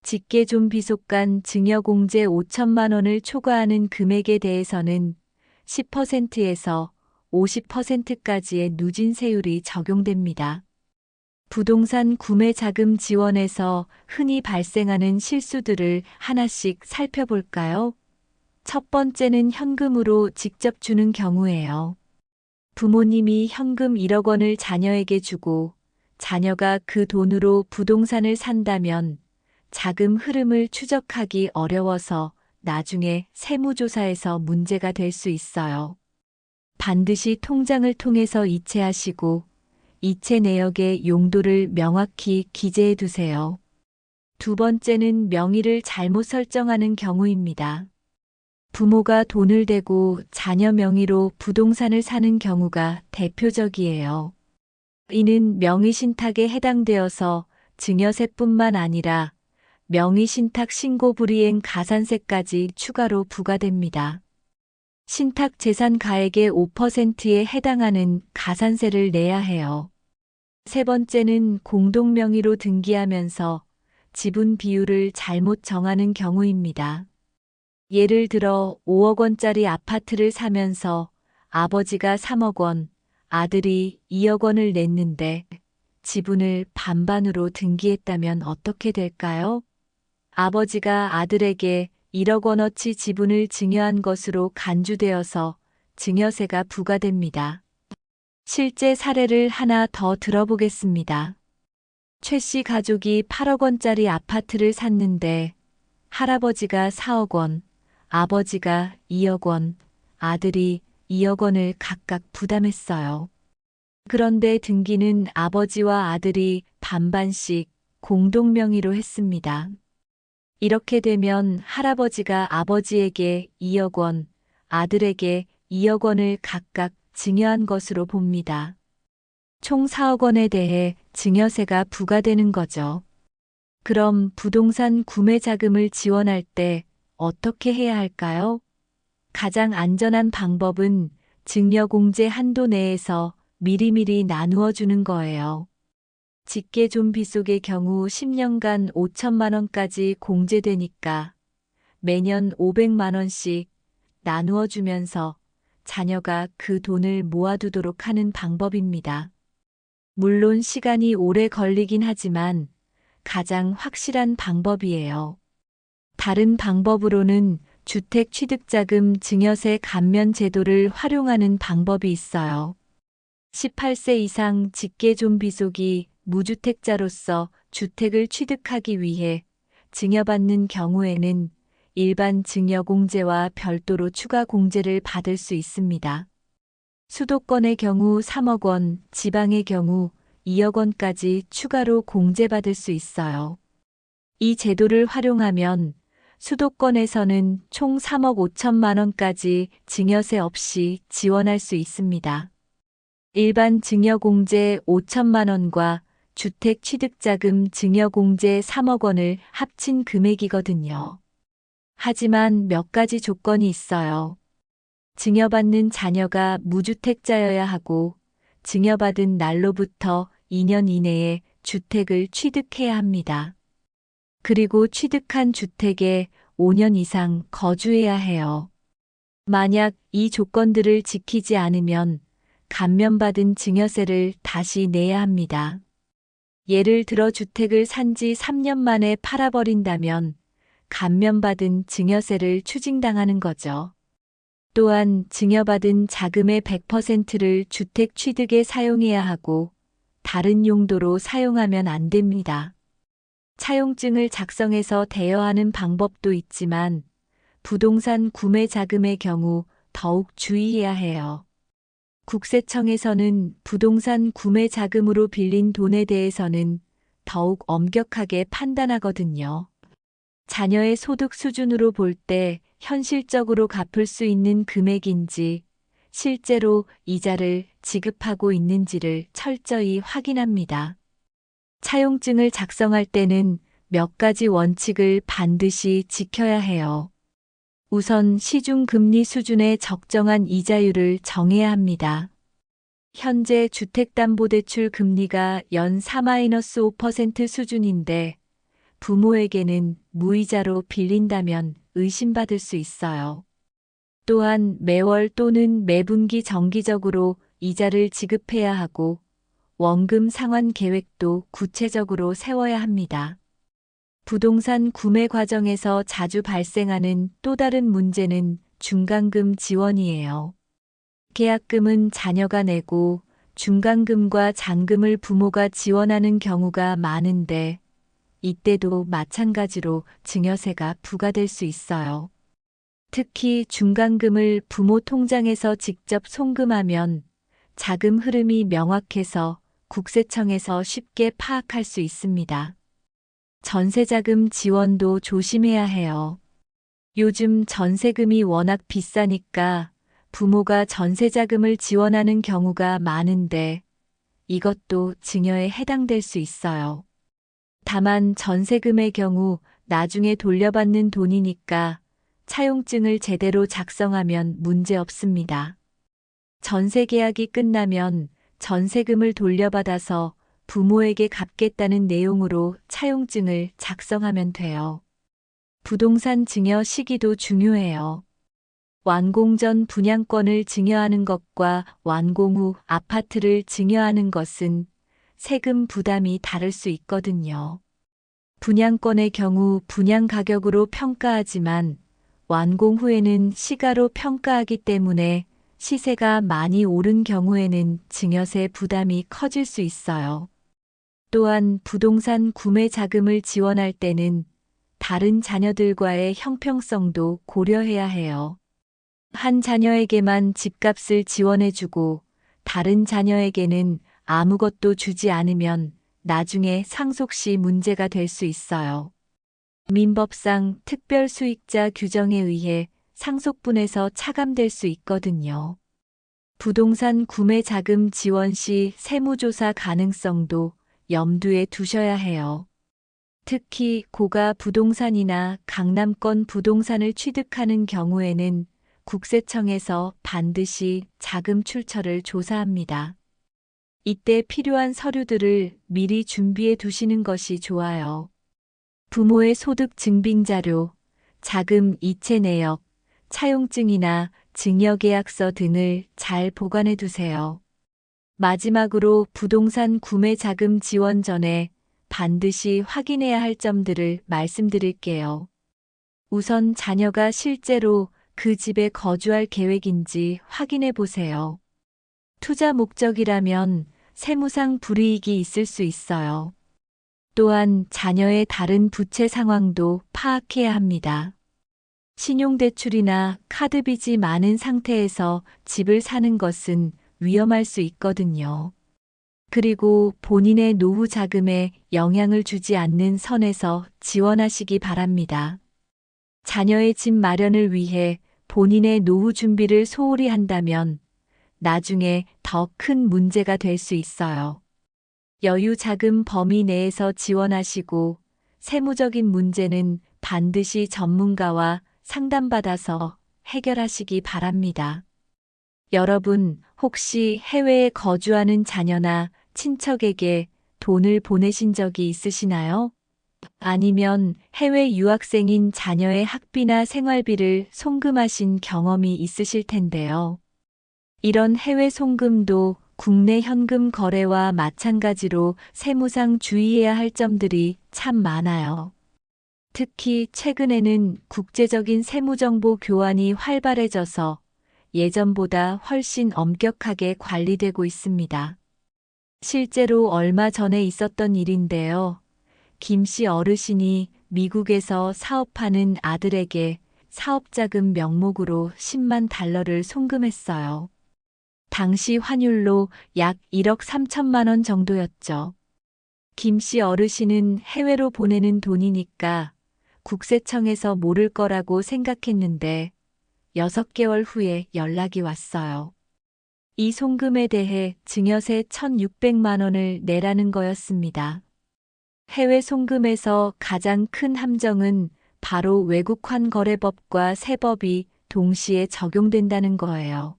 직계 좀 비속간 증여공제 5천만 원을 초과하는 금액에 대해서는 10%에서 50%까지의 누진세율이 적용됩니다. 부동산 구매 자금 지원에서 흔히 발생하는 실수들을 하나씩 살펴볼까요? 첫 번째는 현금으로 직접 주는 경우예요. 부모님이 현금 1억 원을 자녀에게 주고 자녀가 그 돈으로 부동산을 산다면 자금 흐름을 추적하기 어려워서 나중에 세무조사에서 문제가 될 수 있어요. 반드시 통장을 통해서 이체하시고 이체 내역의 용도를 명확히 기재해 두세요. 두 번째는 명의를 잘못 설정하는 경우입니다. 부모가 돈을 대고 자녀 명의로 부동산을 사는 경우가 대표적이에요. 이는 명의신탁에 해당되어서 증여세뿐만 아니라 명의신탁 신고 불이행 가산세까지 추가로 부과됩니다. 신탁 재산 가액의 5%에 해당하는 가산세를 내야 해요. 세 번째는 공동 명의로 등기하면서 지분 비율을 잘못 정하는 경우입니다. 예를 들어 5억 원짜리 아파트를 사면서 아버지가 3억 원, 아들이 2억 원을 냈는데 지분을 반반으로 등기했다면 어떻게 될까요? 아버지가 아들에게 1억 원어치 지분을 증여한 것으로 간주되어서 증여세가 부과됩니다. 실제 사례를 하나 더 들어보겠습니다. 최 씨 가족이 8억 원짜리 아파트를 샀는데 할아버지가 4억 원, 아버지가 2억 원, 아들이 2억 원을 각각 부담했어요. 그런데 등기는 아버지와 아들이 반반씩 공동 명의로 했습니다. 이렇게 되면 할아버지가 아버지에게 2억 원, 아들에게 2억 원을 각각 증여한 것으로 봅니다. 총 4억 원에 대해 증여세가 부과되는 거죠. 그럼 부동산 구매 자금을 지원할 때 어떻게 해야 할까요? 가장 안전한 방법은 증여공제 한도 내에서 미리미리 나누어 주는 거예요. 직계 좀비 속의 경우 10년간 5천만 원까지 공제되니까 매년 500만 원씩 나누어 주면서 자녀가 그 돈을 모아두도록 하는 방법입니다. 물론 시간이 오래 걸리긴 하지만 가장 확실한 방법이에요. 다른 방법으로는 주택 취득자금 증여세 감면 제도를 활용하는 방법이 있어요. 18세 이상 직계 좀비속이 무주택자로서 주택을 취득하기 위해 증여받는 경우에는 일반 증여공제와 별도로 추가 공제를 받을 수 있습니다. 수도권의 경우 3억 원, 지방의 경우 2억 원까지 추가로 공제받을 수 있어요. 이 제도를 활용하면 수도권에서는 총 3억 5천만 원까지 증여세 없이 지원할 수 있습니다. 일반 증여공제 5천만 원과 주택 취득자금 증여공제 3억 원을 합친 금액이거든요. 하지만 몇 가지 조건이 있어요. 증여받는 자녀가 무주택자여야 하고 증여받은 날로부터 2년 이내에 주택을 취득해야 합니다. 그리고 취득한 주택에 5년 이상 거주해야 해요. 만약 이 조건들을 지키지 않으면 감면받은 증여세를 다시 내야 합니다. 예를 들어 주택을 산 지 3년 만에 팔아버린다면 감면받은 증여세를 추징당하는 거죠. 또한 증여받은 자금의 100%를 주택 취득에 사용해야 하고 다른 용도로 사용하면 안 됩니다. 차용증을 작성해서 대여하는 방법도 있지만 부동산 구매 자금의 경우 더욱 주의해야 해요. 국세청에서는 부동산 구매 자금으로 빌린 돈에 대해서는 더욱 엄격하게 판단하거든요. 자녀의 소득 수준으로 볼 때 현실적으로 갚을 수 있는 금액인지 실제로 이자를 지급하고 있는지를 철저히 확인합니다. 차용증을 작성할 때는 몇 가지 원칙을 반드시 지켜야 해요. 우선 시중금리 수준의 적정한 이자율을 정해야 합니다. 현재 주택담보대출 금리가 연 4-5% 수준인데 부모에게는 무이자로 빌린다면 의심받을 수 있어요. 또한 매월 또는 매분기 정기적으로 이자를 지급해야 하고 원금 상환 계획도 구체적으로 세워야 합니다. 부동산 구매 과정에서 자주 발생하는 또 다른 문제는 중간금 지원이에요. 계약금은 자녀가 내고 중간금과 잔금을 부모가 지원하는 경우가 많은데 이때도 마찬가지로 증여세가 부과될 수 있어요. 특히 중간금을 부모 통장에서 직접 송금하면 자금 흐름이 명확해서 국세청에서 쉽게 파악할 수 있습니다. 전세자금 지원도 조심해야 해요. 요즘 전세금이 워낙 비싸니까 부모가 전세자금을 지원하는 경우가 많은데 이것도 증여에 해당될 수 있어요. 다만 전세금의 경우 나중에 돌려받는 돈이니까 차용증을 제대로 작성하면 문제 없습니다. 전세 계약이 끝나면 전세금을 돌려받아서 부모에게 갚겠다는 내용으로 차용증을 작성하면 돼요. 부동산 증여 시기도 중요해요. 완공 전 분양권을 증여하는 것과 완공 후 아파트를 증여하는 것은 세금 부담이 다를 수 있거든요. 분양권의 경우 분양 가격으로 평가하지만 완공 후에는 시가로 평가하기 때문에 시세가 많이 오른 경우에는 증여세 부담이 커질 수 있어요. 또한 부동산 구매 자금을 지원할 때는 다른 자녀들과의 형평성도 고려해야 해요. 한 자녀에게만 집값을 지원해주고 다른 자녀에게는 아무것도 주지 않으면 나중에 상속 시 문제가 될 수 있어요. 민법상 특별수익자 규정에 의해 상속분에서 차감될 수 있거든요. 부동산 구매 자금 지원 시 세무조사 가능성도 염두에 두셔야 해요. 특히 고가 부동산이나 강남권 부동산을 취득하는 경우에는 국세청에서 반드시 자금 출처를 조사합니다. 이때 필요한 서류들을 미리 준비해 두시는 것이 좋아요. 부모의 소득 증빙 자료, 자금 이체 내역, 차용증이나 증여계약서 등을 잘 보관해 두세요. 마지막으로 부동산 구매 자금 지원 전에 반드시 확인해야 할 점들을 말씀드릴게요. 우선 자녀가 실제로 그 집에 거주할 계획인지 확인해 보세요. 투자 목적이라면 세무상 불이익이 있을 수 있어요. 또한 자녀의 다른 부채 상황도 파악해야 합니다. 신용대출이나 카드빚이 많은 상태에서 집을 사는 것은 위험할 수 있거든요. 그리고 본인의 노후 자금에 영향을 주지 않는 선에서 지원하시기 바랍니다. 자녀의 집 마련을 위해 본인의 노후 준비를 소홀히 한다면 나중에 더 큰 문제가 될 수 있어요. 여유 자금 범위 내에서 지원하시고 세무적인 문제는 반드시 전문가와 상담받아서 해결하시기 바랍니다. 여러분, 혹시 해외에 거주하는 자녀나 친척에게 돈을 보내신 적이 있으시나요? 아니면 해외 유학생인 자녀의 학비나 생활비를 송금하신 경험이 있으실 텐데요. 이런 해외 송금도 국내 현금 거래와 마찬가지로 세무상 주의해야 할 점들이 참 많아요. 특히 최근에는 국제적인 세무정보 교환이 활발해져서 예전보다 훨씬 엄격하게 관리되고 있습니다. 실제로 얼마 전에 있었던 일인데요. 김 씨 어르신이 미국에서 사업하는 아들에게 사업자금 명목으로 10만 달러를 송금했어요. 당시 환율로 약 1억 3천만 원 정도였죠. 김 씨 어르신은 해외로 보내는 돈이니까 국세청에서 모를 거라고 생각했는데 6개월 후에 연락이 왔어요. 이 송금에 대해 증여세 1,600만 원을 내라는 거였습니다. 해외 송금에서 가장 큰 함정은 바로 외국환 거래법과 세법이 동시에 적용된다는 거예요.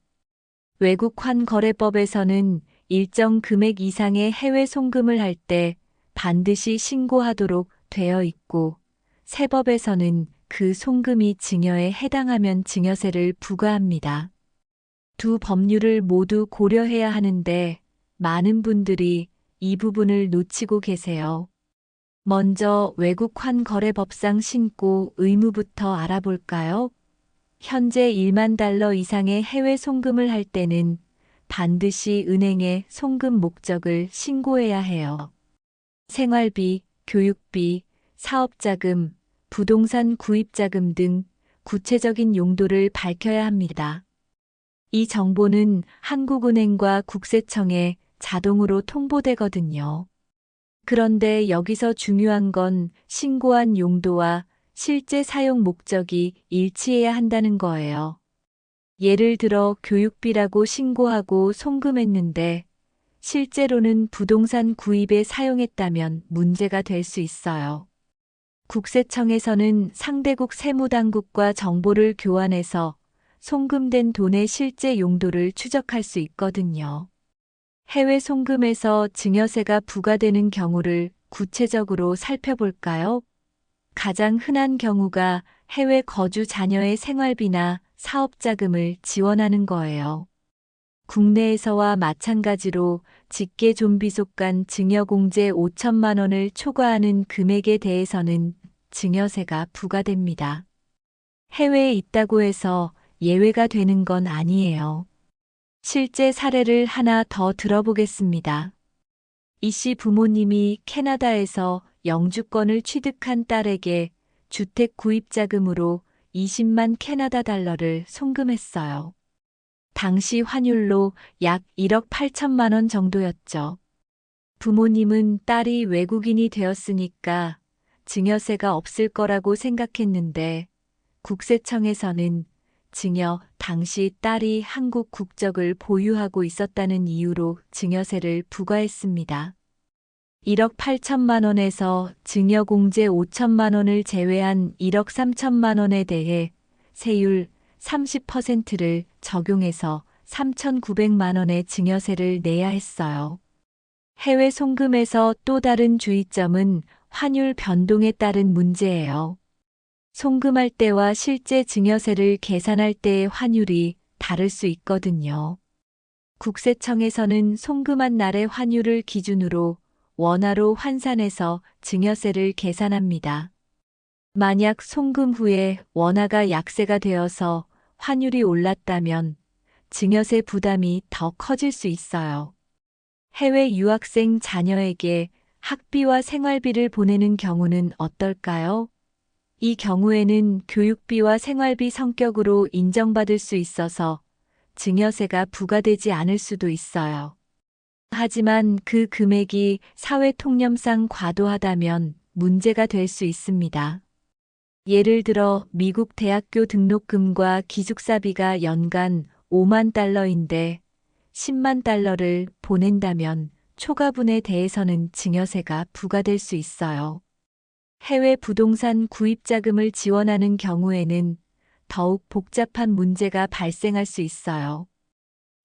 외국환 거래법에서는 일정 금액 이상의 해외 송금을 할 때 반드시 신고하도록 되어 있고, 세법에서는 그 송금이 증여에 해당하면 증여세를 부과합니다. 두 법률을 모두 고려해야 하는데 많은 분들이 이 부분을 놓치고 계세요. 먼저 외국환 거래법상 신고 의무부터 알아볼까요? 현재 1만 달러 이상의 해외 송금을 할 때는 반드시 은행에 송금 목적을 신고해야 해요. 생활비, 교육비, 사업자금, 부동산 구입자금 등 구체적인 용도를 밝혀야 합니다. 이 정보는 한국은행과 국세청에 자동으로 통보되거든요. 그런데 여기서 중요한 건 신고한 용도와 실제 사용 목적이 일치해야 한다는 거예요. 예를 들어 교육비라고 신고하고 송금했는데 실제로는 부동산 구입에 사용했다면 문제가 될 수 있어요. 국세청에서는 상대국 세무당국과 정보를 교환해서 송금된 돈의 실제 용도를 추적할 수 있거든요. 해외 송금에서 증여세가 부과되는 경우를 구체적으로 살펴볼까요? 가장 흔한 경우가 해외 거주 자녀의 생활비나 사업자금을 지원하는 거예요. 국내에서와 마찬가지로 직계 좀비속 간 증여공제 5천만 원을 초과하는 금액에 대해서는 증여세가 부과됩니다. 해외에 있다고 해서 예외가 되는 건 아니에요. 실제 사례를 하나 더 들어보겠습니다. 이 씨 부모님이 캐나다에서 영주권을 취득한 딸에게 주택 구입 자금으로 20만 캐나다 달러를 송금했어요. 당시 환율로 약 1억 8천만 원 정도였죠. 부모님은 딸이 외국인이 되었으니까 증여세가 없을 거라고 생각했는데 국세청에서는 증여 당시 딸이 한국 국적을 보유하고 있었다는 이유로 증여세를 부과했습니다. 1억 8천만 원에서 증여공제 5천만 원을 제외한 1억 3천만 원에 대해 세율 30%를 적용해서 3,900만 원의 증여세를 내야 했어요. 해외 송금에서 또 다른 주의점은 환율 변동에 따른 문제예요. 송금할 때와 실제 증여세를 계산할 때의 환율이 다를 수 있거든요. 국세청에서는 송금한 날의 환율을 기준으로 원화로 환산해서 증여세를 계산합니다. 만약 송금 후에 원화가 약세가 되어서 환율이 올랐다면 증여세 부담이 더 커질 수 있어요. 해외 유학생 자녀에게 학비와 생활비를 보내는 경우는 어떨까요? 이 경우에는 교육비와 생활비 성격으로 인정받을 수 있어서 증여세가 부과되지 않을 수도 있어요. 하지만 그 금액이 사회 통념상 과도하다면 문제가 될 수 있습니다. 예를 들어 미국 대학교 등록금과 기숙사비가 연간 5만 달러인데 10만 달러를 보낸다면 초과분에 대해서는 증여세가 부과될 수 있어요. 해외 부동산 구입 자금을 지원하는 경우에는 더욱 복잡한 문제가 발생할 수 있어요.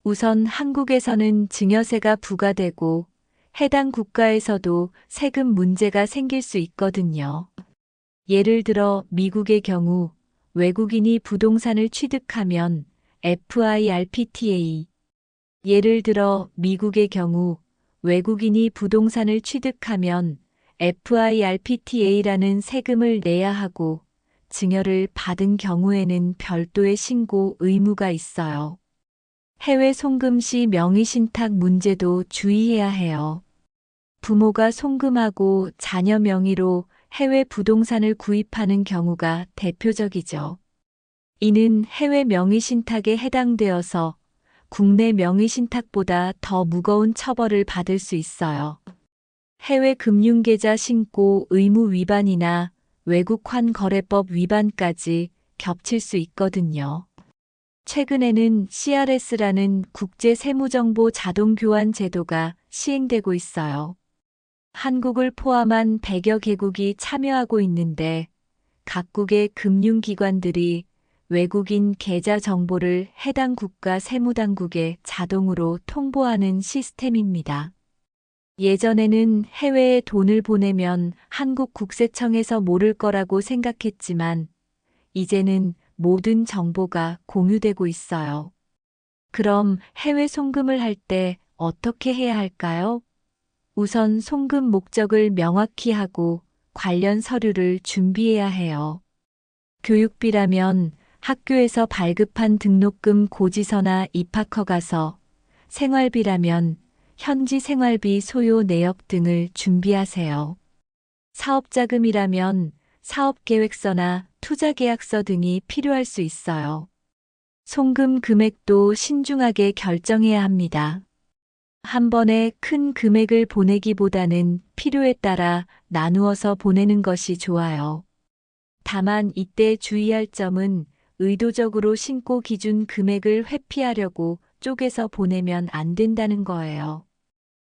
우선 한국에서는 증여세가 부과되고 해당 국가에서도 세금 문제가 생길 수 있거든요. 예를 들어 미국의 경우 외국인이 부동산을 취득하면 FIRPTA. 예를 들어 미국의 경우 외국인이 부동산을 취득하면 FIRPTA라는 세금을 내야 하고 증여를 받은 경우에는 별도의 신고 의무가 있어요. 해외 송금 시 명의신탁 문제도 주의해야 해요. 부모가 송금하고 자녀 명의로 해외 부동산을 구입하는 경우가 대표적이죠. 이는 해외 명의신탁에 해당되어서 국내 명의신탁보다 더 무거운 처벌을 받을 수 있어요. 해외 금융계좌 신고 의무 위반이나 외국환 거래법 위반까지 겹칠 수 있거든요. 최근에는 CRS라는 국제 세무정보 자동 교환 제도가 시행되고 있어요. 한국을 포함한 100여 개국이 참여하고 있는데 각국의 금융기관들이 외국인 계좌 정보를 해당 국가 세무당국에 자동으로 통보하는 시스템입니다. 예전에는 해외에 돈을 보내면 한국 국세청에서 모를 거라고 생각했지만 이제는 모든 정보가 공유되고 있어요. 그럼 해외 송금을 할 때 어떻게 해야 할까요? 우선 송금 목적을 명확히 하고 관련 서류를 준비해야 해요. 교육비라면 학교에서 발급한 등록금 고지서나 입학허가서, 생활비라면 현지 생활비 소요 내역 등을 준비하세요. 사업자금이라면 사업계획서나 투자계약서 등이 필요할 수 있어요. 송금 금액도 신중하게 결정해야 합니다. 한 번에 큰 금액을 보내기보다는 필요에 따라 나누어서 보내는 것이 좋아요. 다만 이때 주의할 점은 의도적으로 신고 기준 금액을 회피하려고 쪼개서 보내면 안 된다는 거예요.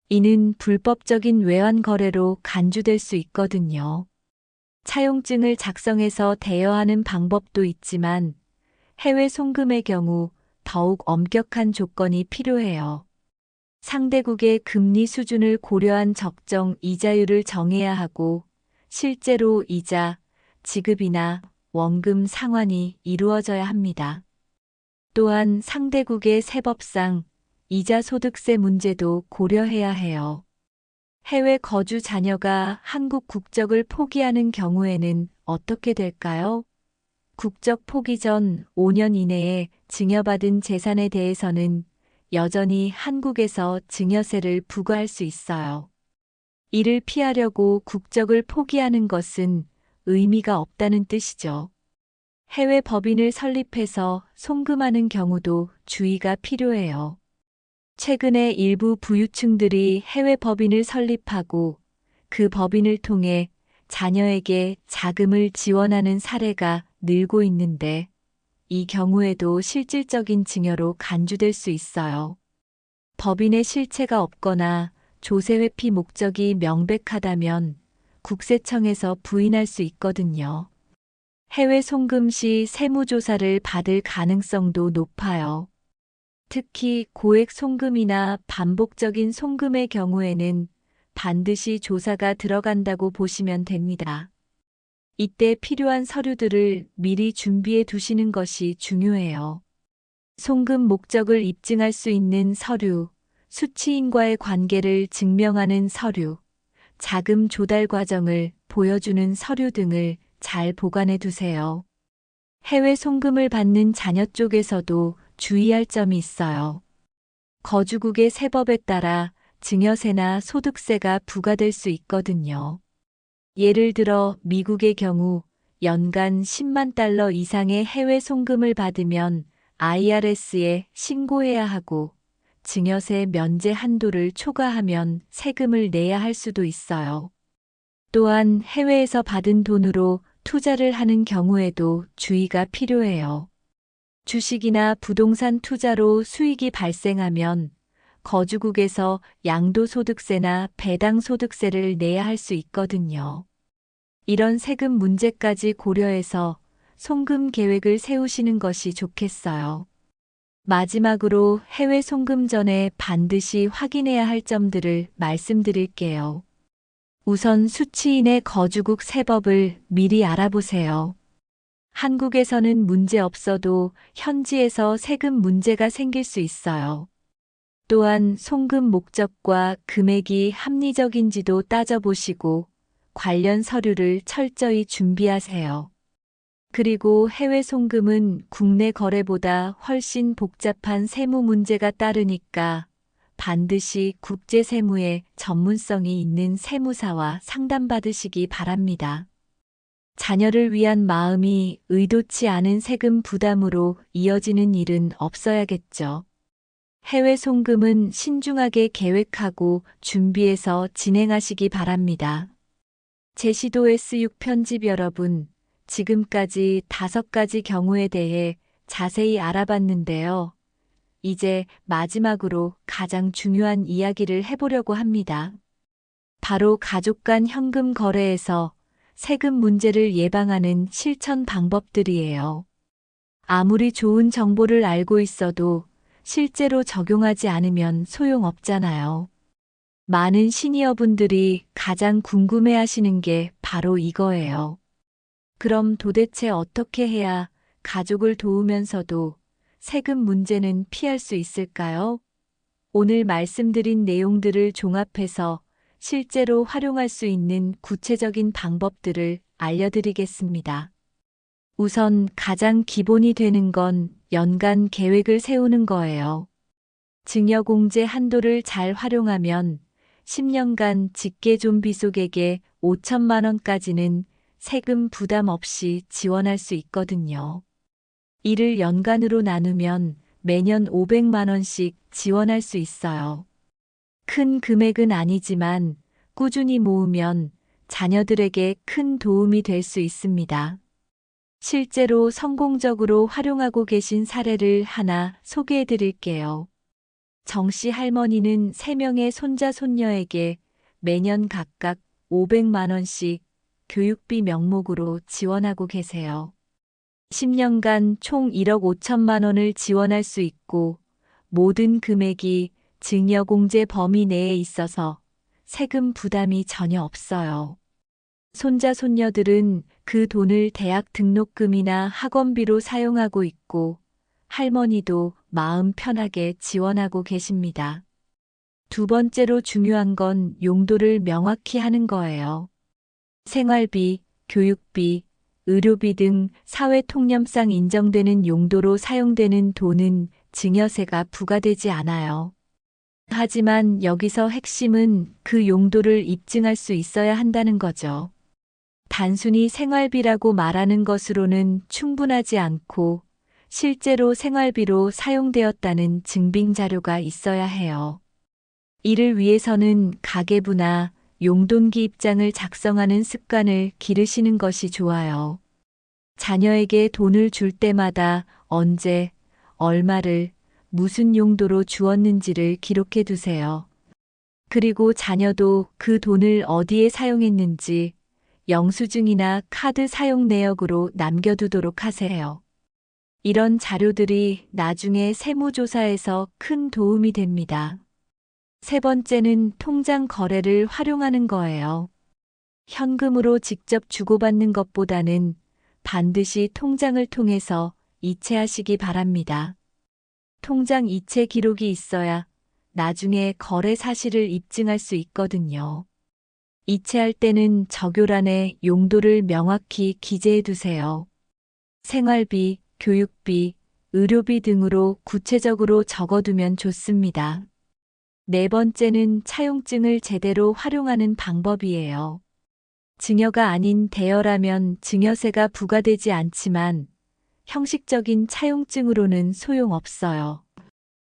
이는 불법적인 외환 거래로 간주될 수 있거든요. 차용증을 작성해서 대여하는 방법도 있지만 해외 송금의 경우 더욱 엄격한 조건이 필요해요. 상대국의 금리 수준을 고려한 적정 이자율을 정해야 하고 실제로 이자, 지급이나 원금 상환이 이루어져야 합니다. 또한 상대국의 세법상 이자 소득세 문제도 고려해야 해요. 해외 거주 자녀가 한국 국적을 포기하는 경우에는 어떻게 될까요? 국적 포기 전 5년 이내에 증여받은 재산에 대해서는 여전히 한국에서 증여세를 부과할 수 있어요. 이를 피하려고 국적을 포기하는 것은 의미가 없다는 뜻이죠. 해외 법인을 설립해서 송금하는 경우도 주의가 필요해요. 최근에 일부 부유층들이 해외 법인을 설립하고 그 법인을 통해 자녀에게 자금을 지원하는 사례가 늘고 있는데 이 경우에도 실질적인 증여로 간주될 수 있어요. 법인의 실체가 없거나 조세 회피 목적이 명백하다면 국세청에서 부인할 수 있거든요. 해외 송금 시 세무조사를 받을 가능성도 높아요. 특히 고액 송금이나 반복적인 송금의 경우에는 반드시 조사가 들어간다고 보시면 됩니다. 이때 필요한 서류들을 미리 준비해 두시는 것이 중요해요. 송금 목적을 입증할 수 있는 서류, 수취인과의 관계를 증명하는 서류, 자금 조달 과정을 보여주는 서류 등을 잘 보관해 두세요. 해외 송금을 받는 자녀 쪽에서도 주의할 점이 있어요. 거주국의 세법에 따라 증여세나 소득세가 부과될 수 있거든요. 예를 들어 미국의 경우 연간 10만 달러 이상의 해외 송금을 받으면 IRS에 신고해야 하고 증여세 면제 한도를 초과하면 세금을 내야 할 수도 있어요. 또한 해외에서 받은 돈으로 투자를 하는 경우에도 주의가 필요해요. 주식이나 부동산 투자로 수익이 발생하면 거주국에서 양도소득세나 배당소득세를 내야 할 수 있거든요. 이런 세금 문제까지 고려해서 송금 계획을 세우시는 것이 좋겠어요. 마지막으로 해외 송금 전에 반드시 확인해야 할 점들을 말씀드릴게요. 우선 수취인의 거주국 세법을 미리 알아보세요. 한국에서는 문제 없어도 현지에서 세금 문제가 생길 수 있어요. 또한 송금 목적과 금액이 합리적인지도 따져보시고 관련 서류를 철저히 준비하세요. 그리고 해외 송금은 국내 거래보다 훨씬 복잡한 세무 문제가 따르니까 반드시 국제세무에 전문성이 있는 세무사와 상담받으시기 바랍니다. 자녀를 위한 마음이 의도치 않은 세금 부담으로 이어지는 일은 없어야겠죠. 해외 송금은 신중하게 계획하고 준비해서 진행하시기 바랍니다. 제시도 S6 편집 여러분, 지금까지 5가지 경우에 대해 자세히 알아봤는데요. 이제 마지막으로 가장 중요한 이야기를 해보려고 합니다. 바로 가족 간 현금 거래에서 세금 문제를 예방하는 실천 방법들이에요. 아무리 좋은 정보를 알고 있어도 실제로 적용하지 않으면 소용없잖아요. 많은 시니어분들이 가장 궁금해 하시는 게 바로 이거예요. 그럼 도대체 어떻게 해야 가족을 도우면서도 세금 문제는 피할 수 있을까요? 오늘 말씀드린 내용들을 종합해서 실제로 활용할 수 있는 구체적인 방법들을 알려드리겠습니다. 우선 가장 기본이 되는 건 연간 계획을 세우는 거예요. 증여공제 한도를 잘 활용하면 10년간 직계존비속에게 5천만 원까지는 세금 부담 없이 지원할 수 있거든요. 이를 연간으로 나누면 매년 500만 원씩 지원할 수 있어요. 큰 금액은 아니지만 꾸준히 모으면 자녀들에게 큰 도움이 될 수 있습니다. 실제로 성공적으로 활용하고 계신 사례를 하나 소개해 드릴게요. 정씨 할머니는 3명의 손자 손녀에게 매년 각각 500만 원씩 교육비 명목으로 지원하고 계세요. 10년간 총 1억 5천만 원을 지원할 수 있고 모든 금액이 증여공제 범위 내에 있어서 세금 부담이 전혀 없어요. 손자 손녀들은 그 돈을 대학 등록금이나 학원비로 사용하고 있고 할머니도 마음 편하게 지원하고 계십니다. 두 번째로 중요한 건 용도를 명확히 하는 거예요. 생활비, 교육비, 의료비 등 사회통념상 인정되는 용도로 사용되는 돈은 증여세가 부과되지 않아요. 하지만 여기서 핵심은 그 용도를 입증할 수 있어야 한다는 거죠. 단순히 생활비라고 말하는 것으로는 충분하지 않고 실제로 생활비로 사용되었다는 증빙 자료가 있어야 해요. 이를 위해서는 가계부나 용돈기 입장을 작성하는 습관을 기르시는 것이 좋아요. 자녀에게 돈을 줄 때마다 언제, 얼마를, 무슨 용도로 주었는지를 기록해 두세요. 그리고 자녀도 그 돈을 어디에 사용했는지 영수증이나 카드 사용 내역으로 남겨두도록 하세요. 이런 자료들이 나중에 세무조사에서 큰 도움이 됩니다. 세 번째는 통장 거래를 활용하는 거예요. 현금으로 직접 주고받는 것보다는 반드시 통장을 통해서 이체하시기 바랍니다. 통장 이체 기록이 있어야 나중에 거래 사실을 입증할 수 있거든요. 이체할 때는 적요란에 용도를 명확히 기재해 두세요. 생활비, 교육비, 의료비 등으로 구체적으로 적어두면 좋습니다. 네 번째는 차용증을 제대로 활용하는 방법이에요. 증여가 아닌 대여라면 증여세가 부과되지 않지만 형식적인 차용증으로는 소용없어요.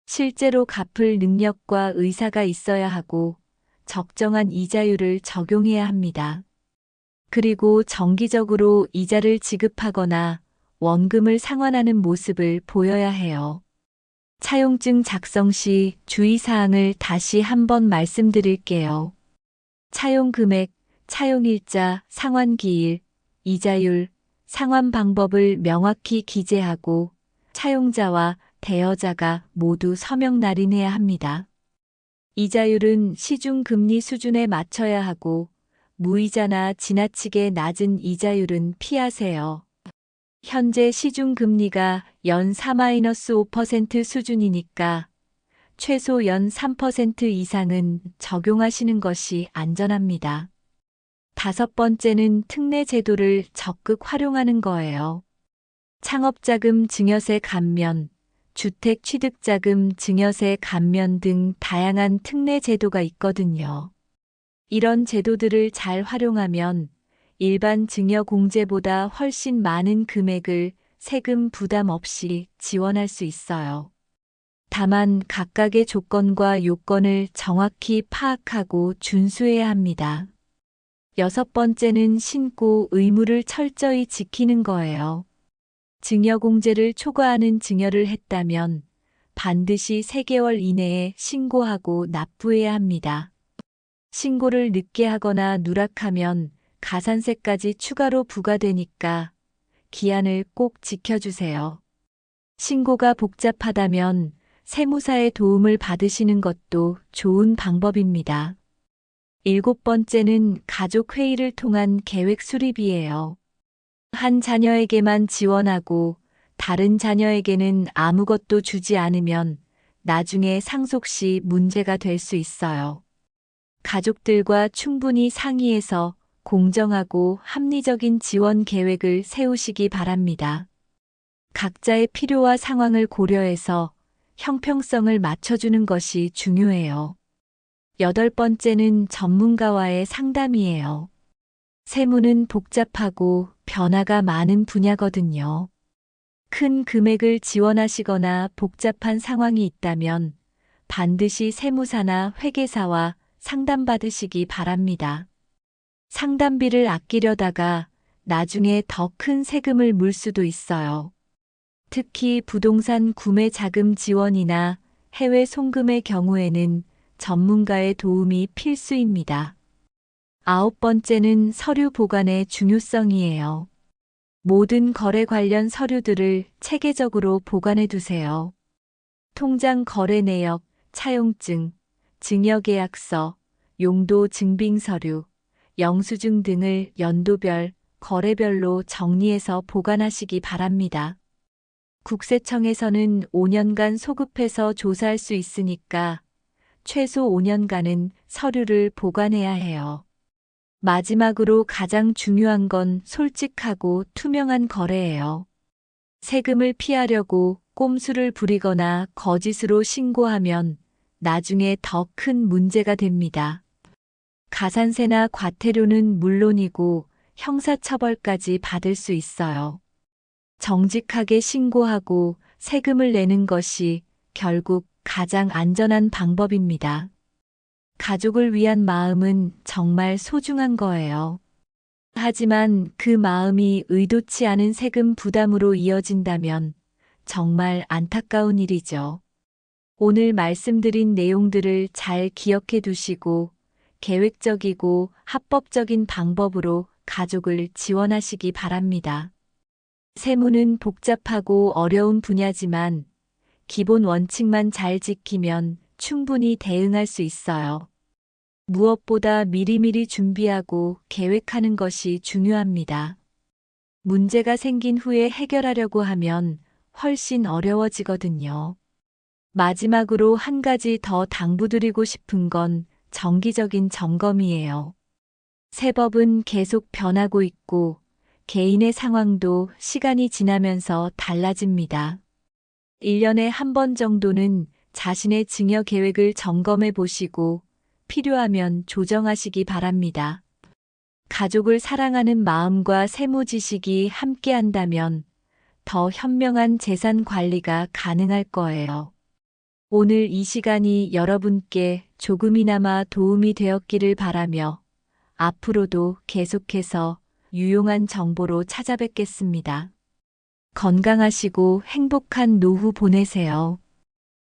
실제로 갚을 능력과 의사가 있어야 하고 적정한 이자율을 적용해야 합니다. 그리고 정기적으로 이자를 지급하거나 원금을 상환하는 모습을 보여야 해요. 차용증 작성 시 주의사항을 다시 한번 말씀드릴게요. 차용 금액, 차용일자, 상환기일, 이자율, 상환 방법을 명확히 기재하고 차용자와 대여자가 모두 서명 날인해야 합니다. 이자율은 시중금리 수준에 맞춰야 하고 무이자나 지나치게 낮은 이자율은 피하세요. 현재 시중금리가 연 4-5% 수준이니까 최소 연 3% 이상은 적용하시는 것이 안전합니다. 다섯 번째는 특례 제도를 적극 활용하는 거예요. 창업자금 증여세 감면, 주택취득자금 증여세 감면 등 다양한 특례 제도가 있거든요. 이런 제도들을 잘 활용하면 일반 증여공제보다 훨씬 많은 금액을 세금 부담 없이 지원할 수 있어요. 다만 각각의 조건과 요건을 정확히 파악하고 준수해야 합니다. 여섯 번째는 신고 의무를 철저히 지키는 거예요. 증여공제를 초과하는 증여를 했다면 반드시 3개월 이내에 신고하고 납부해야 합니다. 신고를 늦게 하거나 누락하면 가산세까지 추가로 부과되니까 기한을 꼭 지켜주세요. 신고가 복잡하다면 세무사의 도움을 받으시는 것도 좋은 방법입니다. 일곱 번째는 가족회의를 통한 계획 수립이에요. 한 자녀에게만 지원하고 다른 자녀에게는 아무것도 주지 않으면 나중에 상속 시 문제가 될 수 있어요. 가족들과 충분히 상의해서 공정하고 합리적인 지원 계획을 세우시기 바랍니다. 각자의 필요와 상황을 고려해서 형평성을 맞춰주는 것이 중요해요. 여덟 번째는 전문가와의 상담이에요. 세무는 복잡하고 변화가 많은 분야거든요. 큰 금액을 지원하시거나 복잡한 상황이 있다면 반드시 세무사나 회계사와 상담받으시기 바랍니다. 상담비를 아끼려다가 나중에 더 큰 세금을 물 수도 있어요. 특히 부동산 구매 자금 지원이나 해외 송금의 경우에는 전문가의 도움이 필수입니다. 아홉 번째는 서류 보관의 중요성이에요. 모든 거래 관련 서류들을 체계적으로 보관해 두세요. 통장 거래 내역, 차용증, 증여계약서, 용도 증빙 서류, 영수증 등을 연도별, 거래별로 정리해서 보관하시기 바랍니다. 국세청에서는 5년간 소급해서 조사할 수 있으니까 최소 5년간은 서류를 보관해야 해요. 마지막으로 가장 중요한 건 솔직하고 투명한 거래예요. 세금을 피하려고 꼼수를 부리거나 거짓으로 신고하면 나중에 더 큰 문제가 됩니다. 가산세나 과태료는 물론이고 형사처벌까지 받을 수 있어요. 정직하게 신고하고 세금을 내는 것이 결국 가장 안전한 방법입니다. 가족을 위한 마음은 정말 소중한 거예요. 하지만 그 마음이 의도치 않은 세금 부담으로 이어진다면 정말 안타까운 일이죠. 오늘 말씀드린 내용들을 잘 기억해 두시고 계획적이고 합법적인 방법으로 가족을 지원하시기 바랍니다. 세무는 복잡하고 어려운 분야지만 기본 원칙만 잘 지키면 충분히 대응할 수 있어요. 무엇보다 미리미리 준비하고 계획하는 것이 중요합니다. 문제가 생긴 후에 해결하려고 하면 훨씬 어려워지거든요. 마지막으로 한 가지 더 당부드리고 싶은 건 정기적인 점검이에요. 세법은 계속 변하고 있고 개인의 상황도 시간이 지나면서 달라집니다. 1년에 한 번 정도는 자신의 증여 계획을 점검해 보시고 필요하면 조정하시기 바랍니다. 가족을 사랑하는 마음과 세무 지식이 함께한다면 더 현명한 재산 관리가 가능할 거예요. 오늘 이 시간이 여러분께 조금이나마 도움이 되었기를 바라며 앞으로도 계속해서 유용한 정보로 찾아뵙겠습니다. 건강하시고 행복한 노후 보내세요.